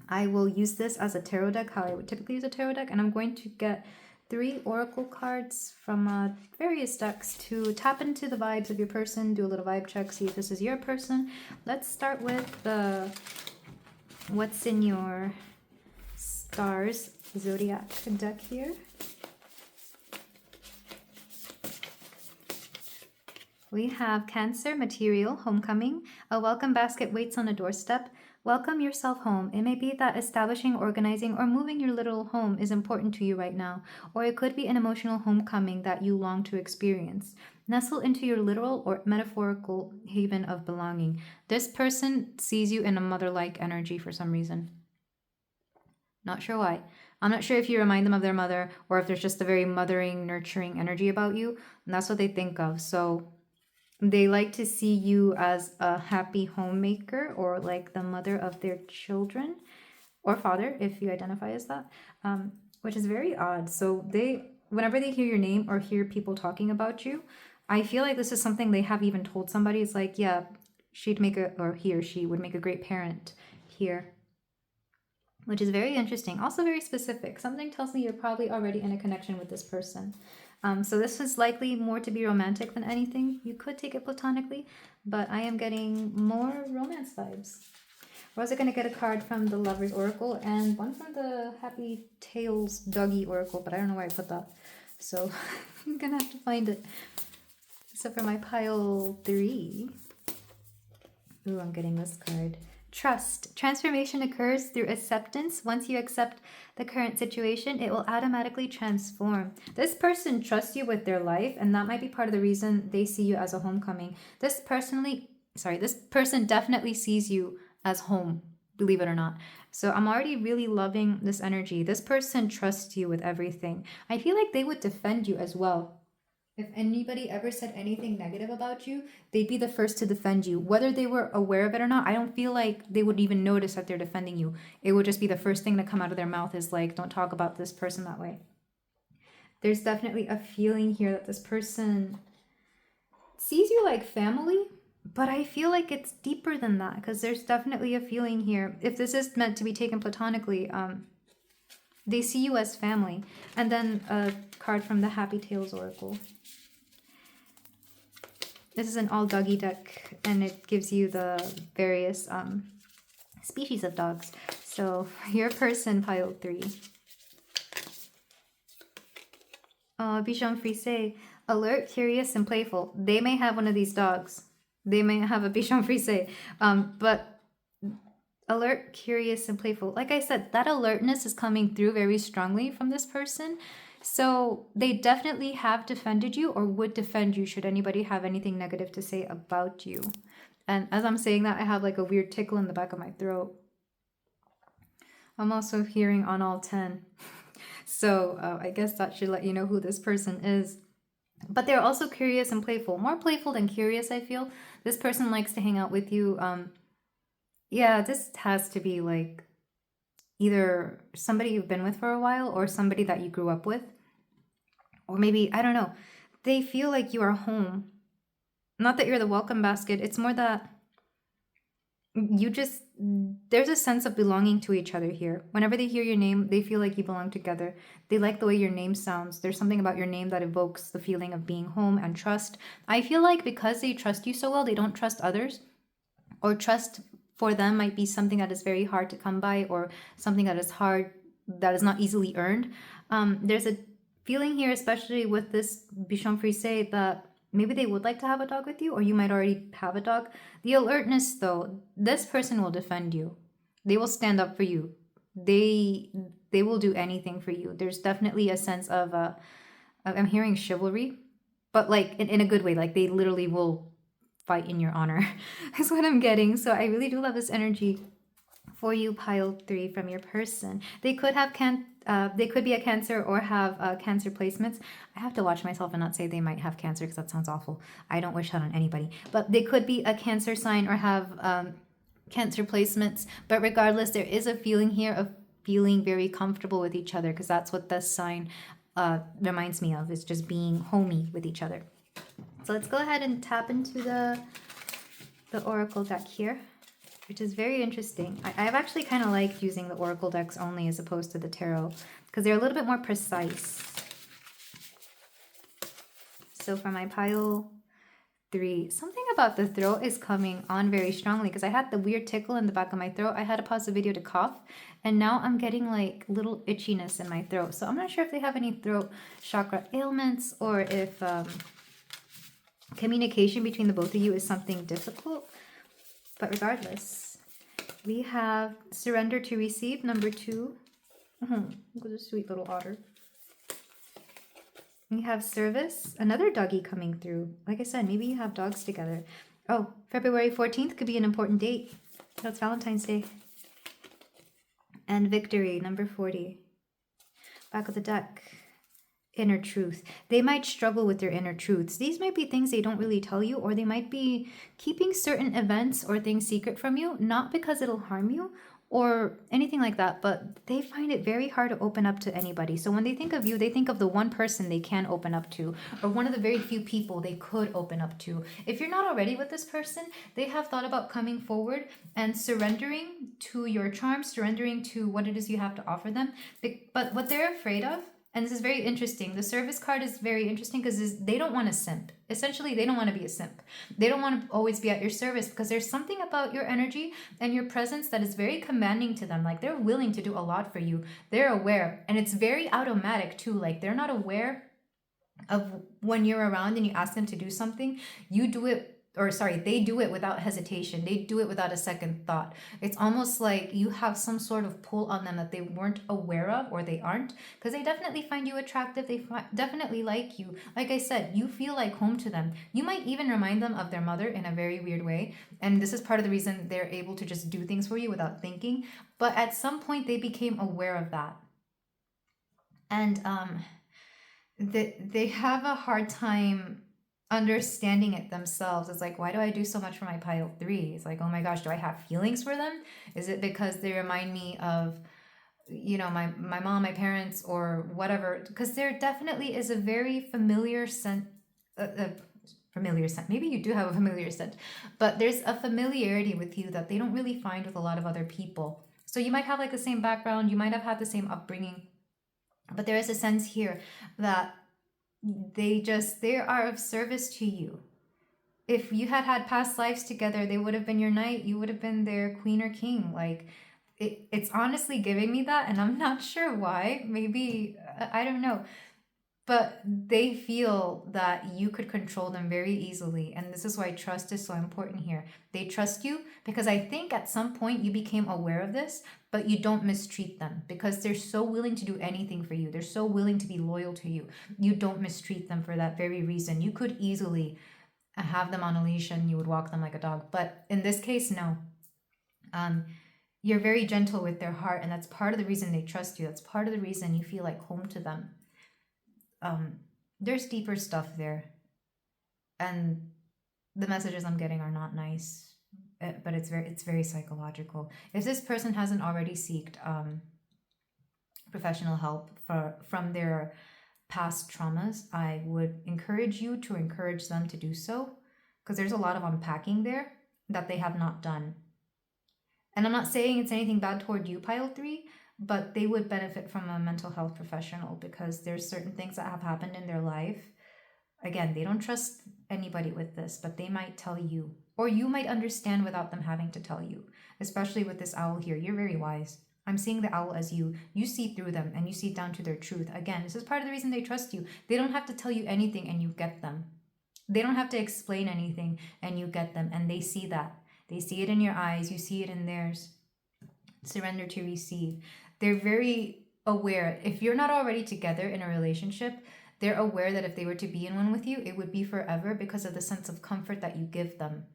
I will use this as a tarot deck, how I would typically use a tarot deck, and I'm going to get 3 oracle cards from various decks to tap into the vibes of your person, do a little vibe check, see if this is your person. Let's start with the What's in Your Stars Zodiac deck here. We have Cancer, material, homecoming. A welcome basket waits on a doorstep. Welcome yourself home. It may be that establishing, organizing, or moving your little home is important to you right now, or it could be an emotional homecoming that you long to experience. Nestle into your literal or metaphorical haven of belonging. This person sees you in a mother-like energy for some reason. Not sure why. I'm not sure if you remind them of their mother or if there's just a very mothering, nurturing energy about you, and that's what they think of. So they like to see you as a happy homemaker or like the mother of their children, or father if you identify as that, which is very odd. So whenever they hear your name or hear people talking about you, I feel like this is something they have even told somebody. It's like, yeah, he or she would make a great parent here, which is very interesting. Also very specific. Something tells me you're probably already in a connection with this person. So this is likely more to be romantic than anything. You could take it platonically, but I am getting more romance vibes. We're also going to get a card from the Lover's Oracle and one from the Happy Tales Doggy Oracle, but I don't know where I put that. So I'm going to have to find it. So for my pile 3, ooh, I'm getting this card. Trust. Transformation occurs through acceptance. Once you accept the current situation, it will automatically transform. This person trusts you with their life, and that might be part of the reason they see you as a homecoming. This person definitely sees you as home, believe it or not. So I'm already really loving this energy. This person trusts you with everything. I feel like they would defend you as well. If anybody ever said anything negative about you, they'd be the first to defend you. Whether they were aware of it or not, I don't feel like they would even notice that they're defending you. It would just be the first thing to come out of their mouth is like, don't talk about this person that way. There's definitely a feeling here that this person sees you like family, but I feel like it's deeper than that because there's definitely a feeling here. If this is meant to be taken platonically, they see you as family. And then a card from the Happy Tales Oracle. This is an all doggy deck, and it gives you the various species of dogs. So your person, pile 3. Bichon Frise, alert, curious, and playful. They may have one of these dogs. They may have a Bichon Frise, but alert, curious, and playful. Like I said, that alertness is coming through very strongly from this person. So they definitely have defended you or would defend you should anybody have anything negative to say about you. And as I'm saying that, I have like a weird tickle in the back of my throat. I'm also hearing on all 10. So I guess that should let you know who this person is. But they're also curious and playful. More playful than curious, I feel. This person likes to hang out with you. Yeah, this has to be like either somebody you've been with for a while or somebody that you grew up with. Or maybe, I don't know. They feel like you are home. Not that you're the welcome basket. It's more that there's a sense of belonging to each other here. Whenever they hear your name, they feel like you belong together. They like the way your name sounds. There's something about your name that evokes the feeling of being home and trust. I feel like because they trust you so well, they don't trust others, or trust for them might be something that is very hard to come by, or something that is not easily earned. There's a feeling here, especially with this Bichon Frise, that maybe they would like to have a dog with you, or you might already have a dog. The alertness, though, this person will defend you. They will stand up for you. They will do anything for you. There's definitely a sense of I'm hearing chivalry, but like in a good way. Like they literally will fight in your honor is what I'm getting. So I really do love this energy for you, pile 3, from your person. They could have they could be a Cancer or have Cancer placements. I have to watch myself and not say they might have Cancer because that sounds awful. I don't wish that on anybody. But they could be a Cancer sign or have Cancer placements. But regardless, there is a feeling here of feeling very comfortable with each other, because that's what this sign reminds me of, is just being homey with each other. So let's go ahead and tap into the Oracle deck here, which is very interesting. I've actually kind of liked using the Oracle decks only as opposed to the Tarot, because they're a little bit more precise. So for my pile 3, something about the throat is coming on very strongly, because I had the weird tickle in the back of my throat. I had to pause the video to cough, and now I'm getting like little itchiness in my throat. So I'm not sure if they have any throat chakra ailments, or if communication between the both of you is something difficult. But regardless, we have surrender to receive, number 2. Look at this sweet little otter. We have service, another doggy coming through. Like I said, maybe you have dogs together. Oh, February 14th could be an important date. That's Valentine's Day. And victory, number 40. Back of the deck. Inner truth. They might struggle with their inner truths. These might be things they don't really tell you, or they might be keeping certain events or things secret from you, not because it'll harm you or anything like that, but they find it very hard to open up to anybody. So when they think of you, they think of the one person they can open up to, or one of the very few people they could open up to. If you're not already with this person, they have thought about coming forward and surrendering to your charm, surrendering to what it is you have to offer them. But what they're afraid of, and this is very interesting, the service card is very interesting because they don't want to simp. Essentially, they don't want to be a simp. They don't want to always be at your service, because there's something about your energy and your presence that is very commanding to them. Like, they're willing to do a lot for you. They're aware, and it's very automatic too. Like, they're not aware of when you're around and you ask them to do something, you do it, or sorry, they do it without hesitation. They do it without a second thought. It's almost like you have some sort of pull on them that they weren't aware of, or they aren't, because they definitely find you attractive. They definitely like you. Like I said, you feel like home to them. You might even remind them of their mother in a very weird way. And this is part of the reason they're able to just do things for you without thinking. But at some point, they became aware of that. And they have a hard time understanding it themselves. It's like, why do I do so much for my pile 3? It's like, oh my gosh, do I have feelings for them? Is it because they remind me of, you know, my mom, my parents, or whatever? Because there definitely is a very familiar scent. Familiar scent. Maybe you do have a familiar scent, but there's a familiarity with you that they don't really find with a lot of other people. So you might have like the same background, you might have had the same upbringing, but there is a sense here that they are of service to you. If you had past lives together, they would have been your knight, you would have been their queen or king. Like, it's honestly giving me that, and I'm not sure why. Maybe, I don't know. But they feel that you could control them very easily. And this is why trust is so important here. They trust you because I think at some point you became aware of this, but you don't mistreat them because they're so willing to do anything for you. They're so willing to be loyal to you. You don't mistreat them for that very reason. You could easily have them on a leash and you would walk them like a dog. But in this case, no. you're very gentle with their heart, and that's part of the reason they trust you. That's part of the reason you feel like home to them. There's deeper stuff there, and the messages I'm getting are not nice, but it's very psychological. If this person hasn't already sought professional help from their past traumas, I would encourage you to encourage them to do so, because there's a lot of unpacking there that they have not done. And I'm not saying it's anything bad toward you, Pile 3, but they would benefit from a mental health professional, because there's certain things that have happened in their life. Again, they don't trust anybody with this, but they might tell you, or you might understand without them having to tell you. Especially with this owl here, you're very wise. I'm seeing the owl as you see through them, and you see down to their truth. Again, this is part of the reason they trust you. They don't have to tell you anything and you get them. They don't have to explain anything and you get them, and they see that. They see it in your eyes, you see it in theirs. Surrender to receive. They're very aware. If you're not already together in a relationship, they're aware that if they were to be in one with you, it would be forever, because of the sense of comfort that you give them.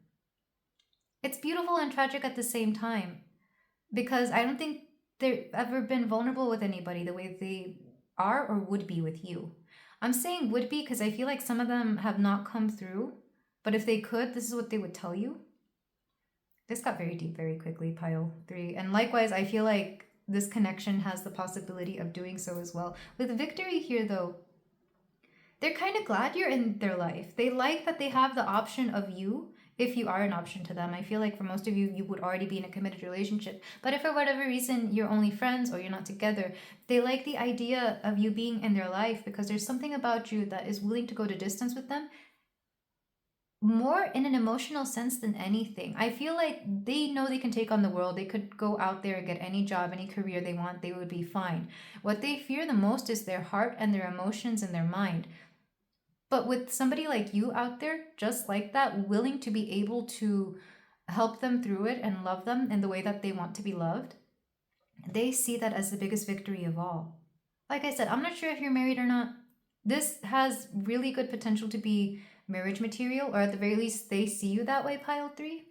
It's beautiful and tragic at the same time, because I don't think they've ever been vulnerable with anybody the way they are or would be with you. I'm saying would be because I feel like some of them have not come through, but if they could, this is what they would tell you. This got very deep very quickly, Pile 3. And likewise, I feel like this connection has the possibility of doing so as well. With Victory here, though, they're kind of glad you're in their life. They like that they have the option of you, if you are an option to them. I feel like for most of you, you would already be in a committed relationship. But if for whatever reason you're only friends or you're not together, they like the idea of you being in their life, because there's something about you that is willing to go to distance with them, more in an emotional sense than anything. I feel like they know they can take on the world. They could go out there and get any job, any career they want. They would be fine. What they fear the most is their heart and their emotions and their mind. But with somebody like you out there, just like that, willing to be able to help them through it and love them in the way that they want to be loved, they see that as the biggest victory of all. Like I said, I'm not sure if you're married or not. This has really good potential to be marriage material, or at the very least, they see you that way, Pile 3.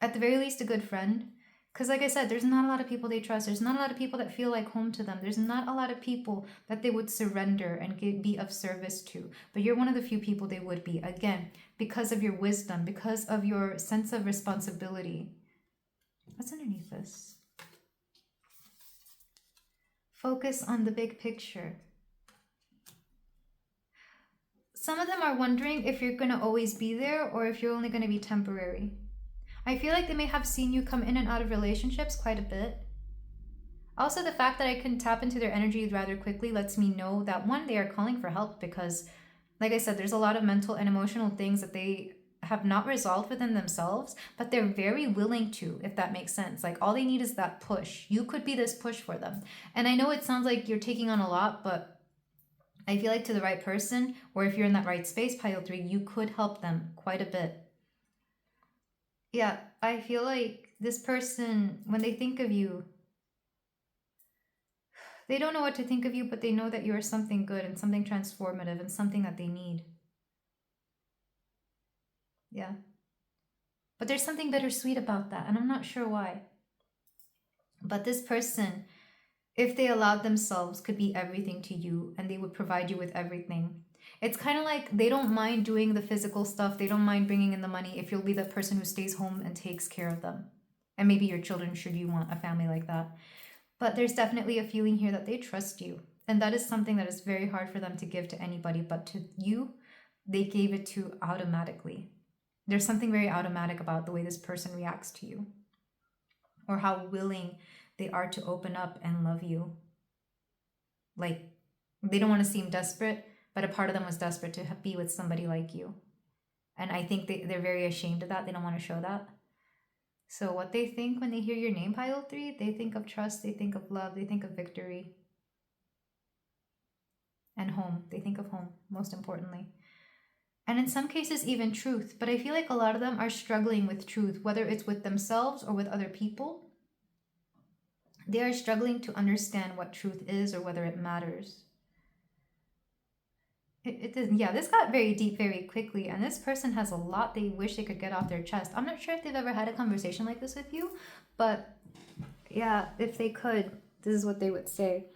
At the very least, a good friend. Because like I said, there's not a lot of people they trust. There's not a lot of people that feel like home to them. There's not a lot of people that they would surrender and be of service to. But you're one of the few people they would be. Again, because of your wisdom, because of your sense of responsibility. What's underneath this? Focus on the big picture. Some of them are wondering if you're going to always be there or if you're only going to be temporary. I feel like they may have seen you come in and out of relationships quite a bit. Also, the fact that I can tap into their energy rather quickly lets me know that, one, they are calling for help, because, like I said, there's a lot of mental and emotional things that they have not resolved within themselves, but they're very willing to, if that makes sense. Like, all they need is that push. You could be this push for them. And I know it sounds like you're taking on a lot, but I feel like to the right person, or if you're in that right space, Pile 3, you could help them quite a bit. Yeah, I feel like this person, when they think of you, they don't know what to think of you, but they know that you are something good and something transformative and something that they need. Yeah. But there's something bittersweet about that, and I'm not sure why. But this person, if they allowed themselves, could be everything to you, and they would provide you with everything. It's kind of like they don't mind doing the physical stuff. They don't mind bringing in the money if you'll be the person who stays home and takes care of them. And maybe your children, should you want a family like that. But there's definitely a feeling here that they trust you. And that is something that is very hard for them to give to anybody. But to you, they gave it to automatically. There's something very automatic about the way this person reacts to you, or how willing they are to open up and love you. Like, they don't want to seem desperate, but a part of them was desperate to be with somebody like you. And I think they're very ashamed of that. They don't want to show that. So what they think when they hear your name, Pile 3, they think of trust, they think of love, they think of victory. And home. They think of home, most importantly. And in some cases, even truth. But I feel like a lot of them are struggling with truth, whether it's with themselves or with other people. They are struggling to understand what truth is or whether it matters. Yeah, this got very deep very quickly, and this person has a lot they wish they could get off their chest. I'm not sure if they've ever had a conversation like this with you, but Yeah, if they could, this is what they would say.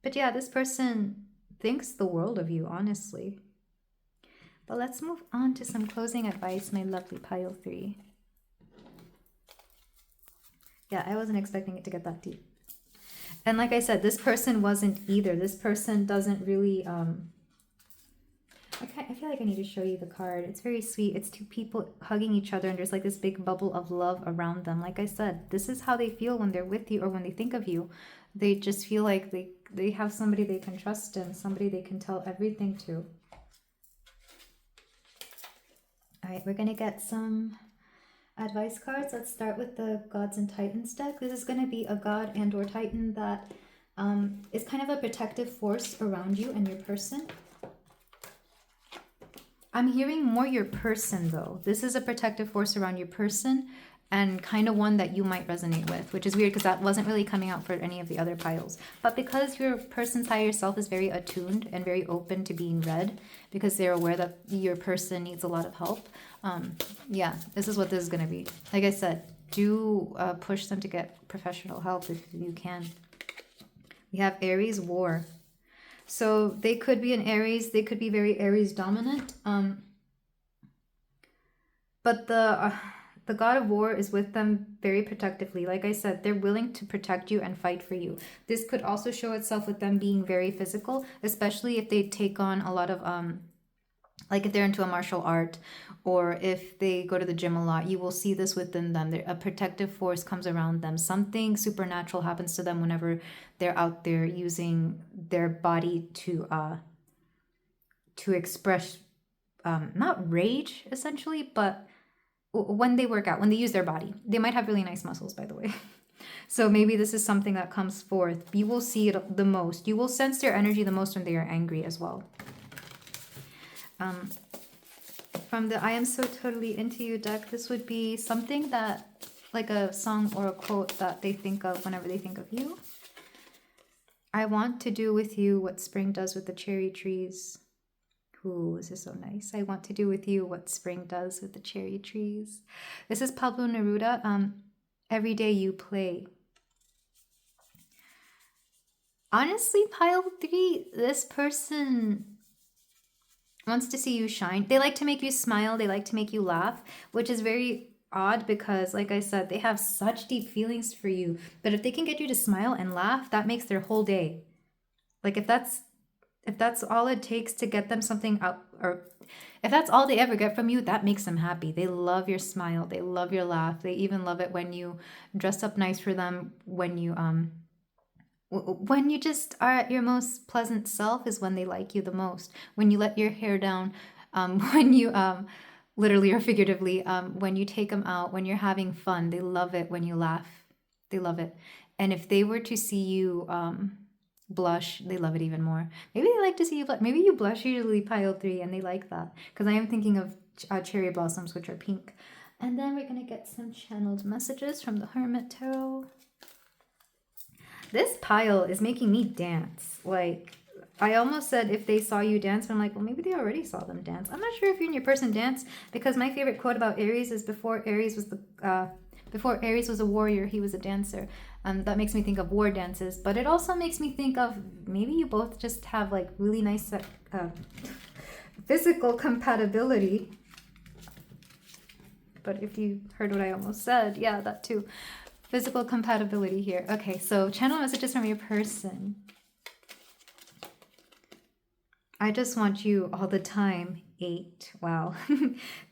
But yeah, this person thinks the world of you, honestly. But let's move on to some closing advice, my lovely pile 3. Yeah, I wasn't expecting it to get that deep. And like I said, this person wasn't either. This person doesn't really... I feel like I need to show you the card. It's very sweet. It's two people hugging each other and there's like this big bubble of love around them. Like I said, this is how they feel when they're with you or when they think of you. They just feel like they have somebody they can trust in, somebody they can tell everything to. All right, we're going to get some advice cards. Let's start with the Gods and Titans deck. This is going to be a God and or Titan that is kind of a protective force around you and your person. I'm hearing more your person though. This is a protective force around your person and kind of one that you might resonate with, which is weird because that wasn't really coming out for any of the other piles. But because your person's higher self is very attuned and very open to being read, because they're aware that your person needs a lot of help, yeah, this is what this is going to be. Like I said, do push them to get professional help if you can. We have Aries War. So they could be an Aries. They could be very Aries dominant. But the God of War is with them very protectively. Like I said, they're willing to protect you and fight for you. This could also show itself with them being very physical, especially if they take on a lot of, like if they're into a martial art or if they go to the gym a lot, you will see this within them. A protective force comes around them. Something supernatural happens to them whenever they're out there using their body to express, not rage essentially, but when they work out, when they use their body. They might have really nice muscles, by the way. So maybe this is something that comes forth. You will see it the most. You will sense their energy the most when they are angry as well. From the I Am So Totally Into You deck, this would be something that, like a song or a quote that they think of whenever they think of you. I want to do with you what spring does with the cherry trees. Ooh, this is so nice. I want to do with you what spring does with the cherry trees. This is Pablo Neruda. Every day you play. Honestly, pile 3, this person wants to see you shine. They like to make you smile. They like to make you laugh, which is very odd because, like I said, they have such deep feelings for you. But if they can get you to smile and laugh, that makes their whole day. Like if that's all it takes to get them something out, or if that's all they ever get from you, that makes them happy. They love your smile. They love your laugh. They even love it when you dress up nice for them, when you just are at your most pleasant self is when they like you the most. When you let your hair down, when you literally or figuratively, when you take them out, when you're having fun, they love it when you laugh. They love it. And if they were to see you blush, they love it even more. Maybe they like to see you blush. Maybe you blush usually, pile 3, and they like that. Because I am thinking of cherry blossoms, which are pink. And then we're going to get some channeled messages from the Hermit Tarot. This pile is making me dance. Like, I almost said if they saw you dance, but I'm like, well, maybe they already saw them dance. I'm not sure if you and your person dance, because my favorite quote about Aries is before Aries was a warrior, he was a dancer. That makes me think of war dances, but it also makes me think of maybe you both just have like really nice physical compatibility. But if you heard what I almost said, yeah, that too. Physical compatibility here. Okay, so channel messages from your person. I just want you all the time. 8. Wow.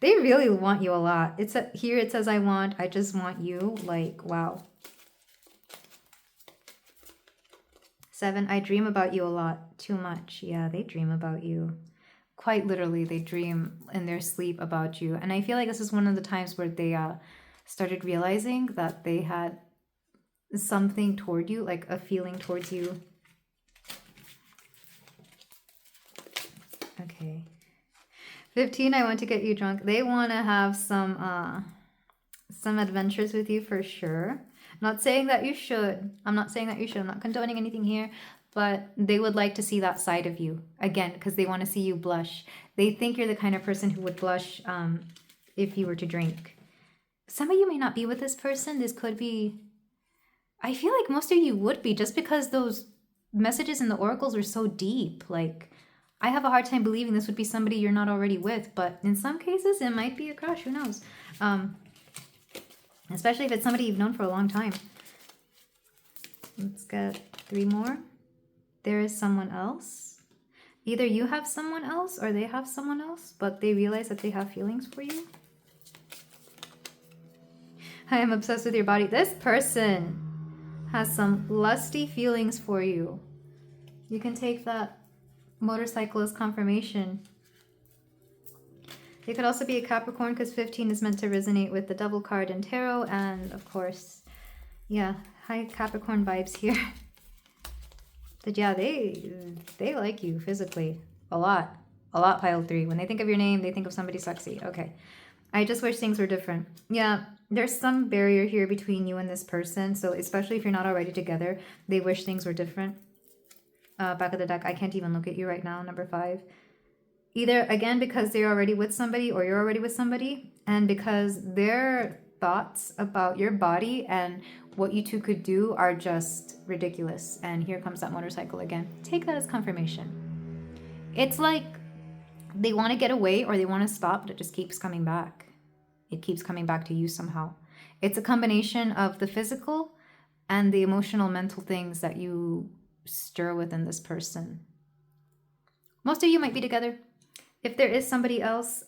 They really want you a lot. Here it says I just want you. Like, wow. 7. I dream about you a lot. Too much. Yeah, they dream about you. Quite literally, they dream in their sleep about you. And I feel like this is one of the times where they started realizing that they had something toward you, like a feeling towards you. Okay. 15, I want to get you drunk. They want to have some adventures with you for sure. Not saying that you should. I'm not saying that you should. I'm not condoning anything here. But they would like to see that side of you. Again, because they want to see you blush. They think you're the kind of person who would blush if you were to drink. Some of you may not be with this person. This could be... I feel like most of you would be, just because those messages in the oracles are so deep. Like, I have a hard time believing this would be somebody you're not already with, but in some cases it might be a crush. Who knows? Especially if it's somebody you've known for a long time. Let's get 3 more. There is someone else. Either you have someone else or they have someone else, but they realize that they have feelings for you. I am obsessed with your body. This person has some lusty feelings for you. You can take that motorcycle as confirmation. It could also be a Capricorn, because 15 is meant to resonate with the Devil card in tarot. And of course, yeah, high Capricorn vibes here. But yeah, they like you physically a lot. A lot, pile 3. When they think of your name, they think of somebody sexy. Okay. I just wish things were different. Yeah, there's some barrier here between you and this person. So especially if you're not already together, they wish things were different. Back of the deck, I can't even look at you right now, number 5. Either, again, because they're already with somebody or you're already with somebody, and because their thoughts about your body and what you two could do are just ridiculous. And here comes that motorcycle again. Take that as confirmation. It's like they want to get away or they want to stop, but it just keeps coming back. It keeps coming back to you somehow. It's a combination of the physical and the emotional, mental things that you stir within this person. Most of you might be together. If there is somebody else,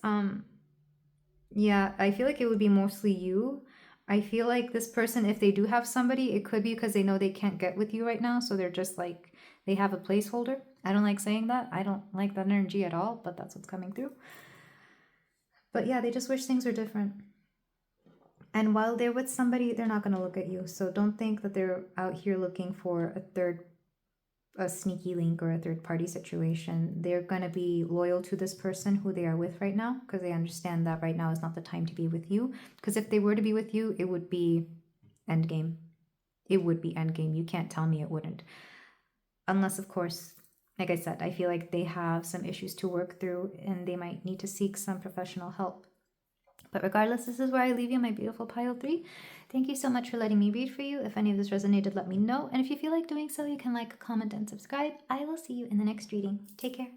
yeah, I feel like it would be mostly you. I feel like this person, if they do have somebody, it could be because they know they can't get with you right now. So they're just like, they have a placeholder. I don't like saying that. I don't like that energy at all, but that's what's coming through. But yeah, they just wish things were different. And while they're with somebody, they're not going to look at you. So don't think that they're out here looking for a sneaky link or a third party situation. They're going to be loyal to this person who they are with right now, because they understand that right now is not the time to be with you. Because if they were to be with you, it would be endgame. It would be endgame. You can't tell me it wouldn't. Unless, of course, like I said, I feel like they have some issues to work through and they might need to seek some professional help. But regardless, this is where I leave you, my beautiful pile 3. Thank you so much for letting me read for you. If any of this resonated, let me know. And if you feel like doing so, you can like, comment, and subscribe. I will see you in the next reading. Take care.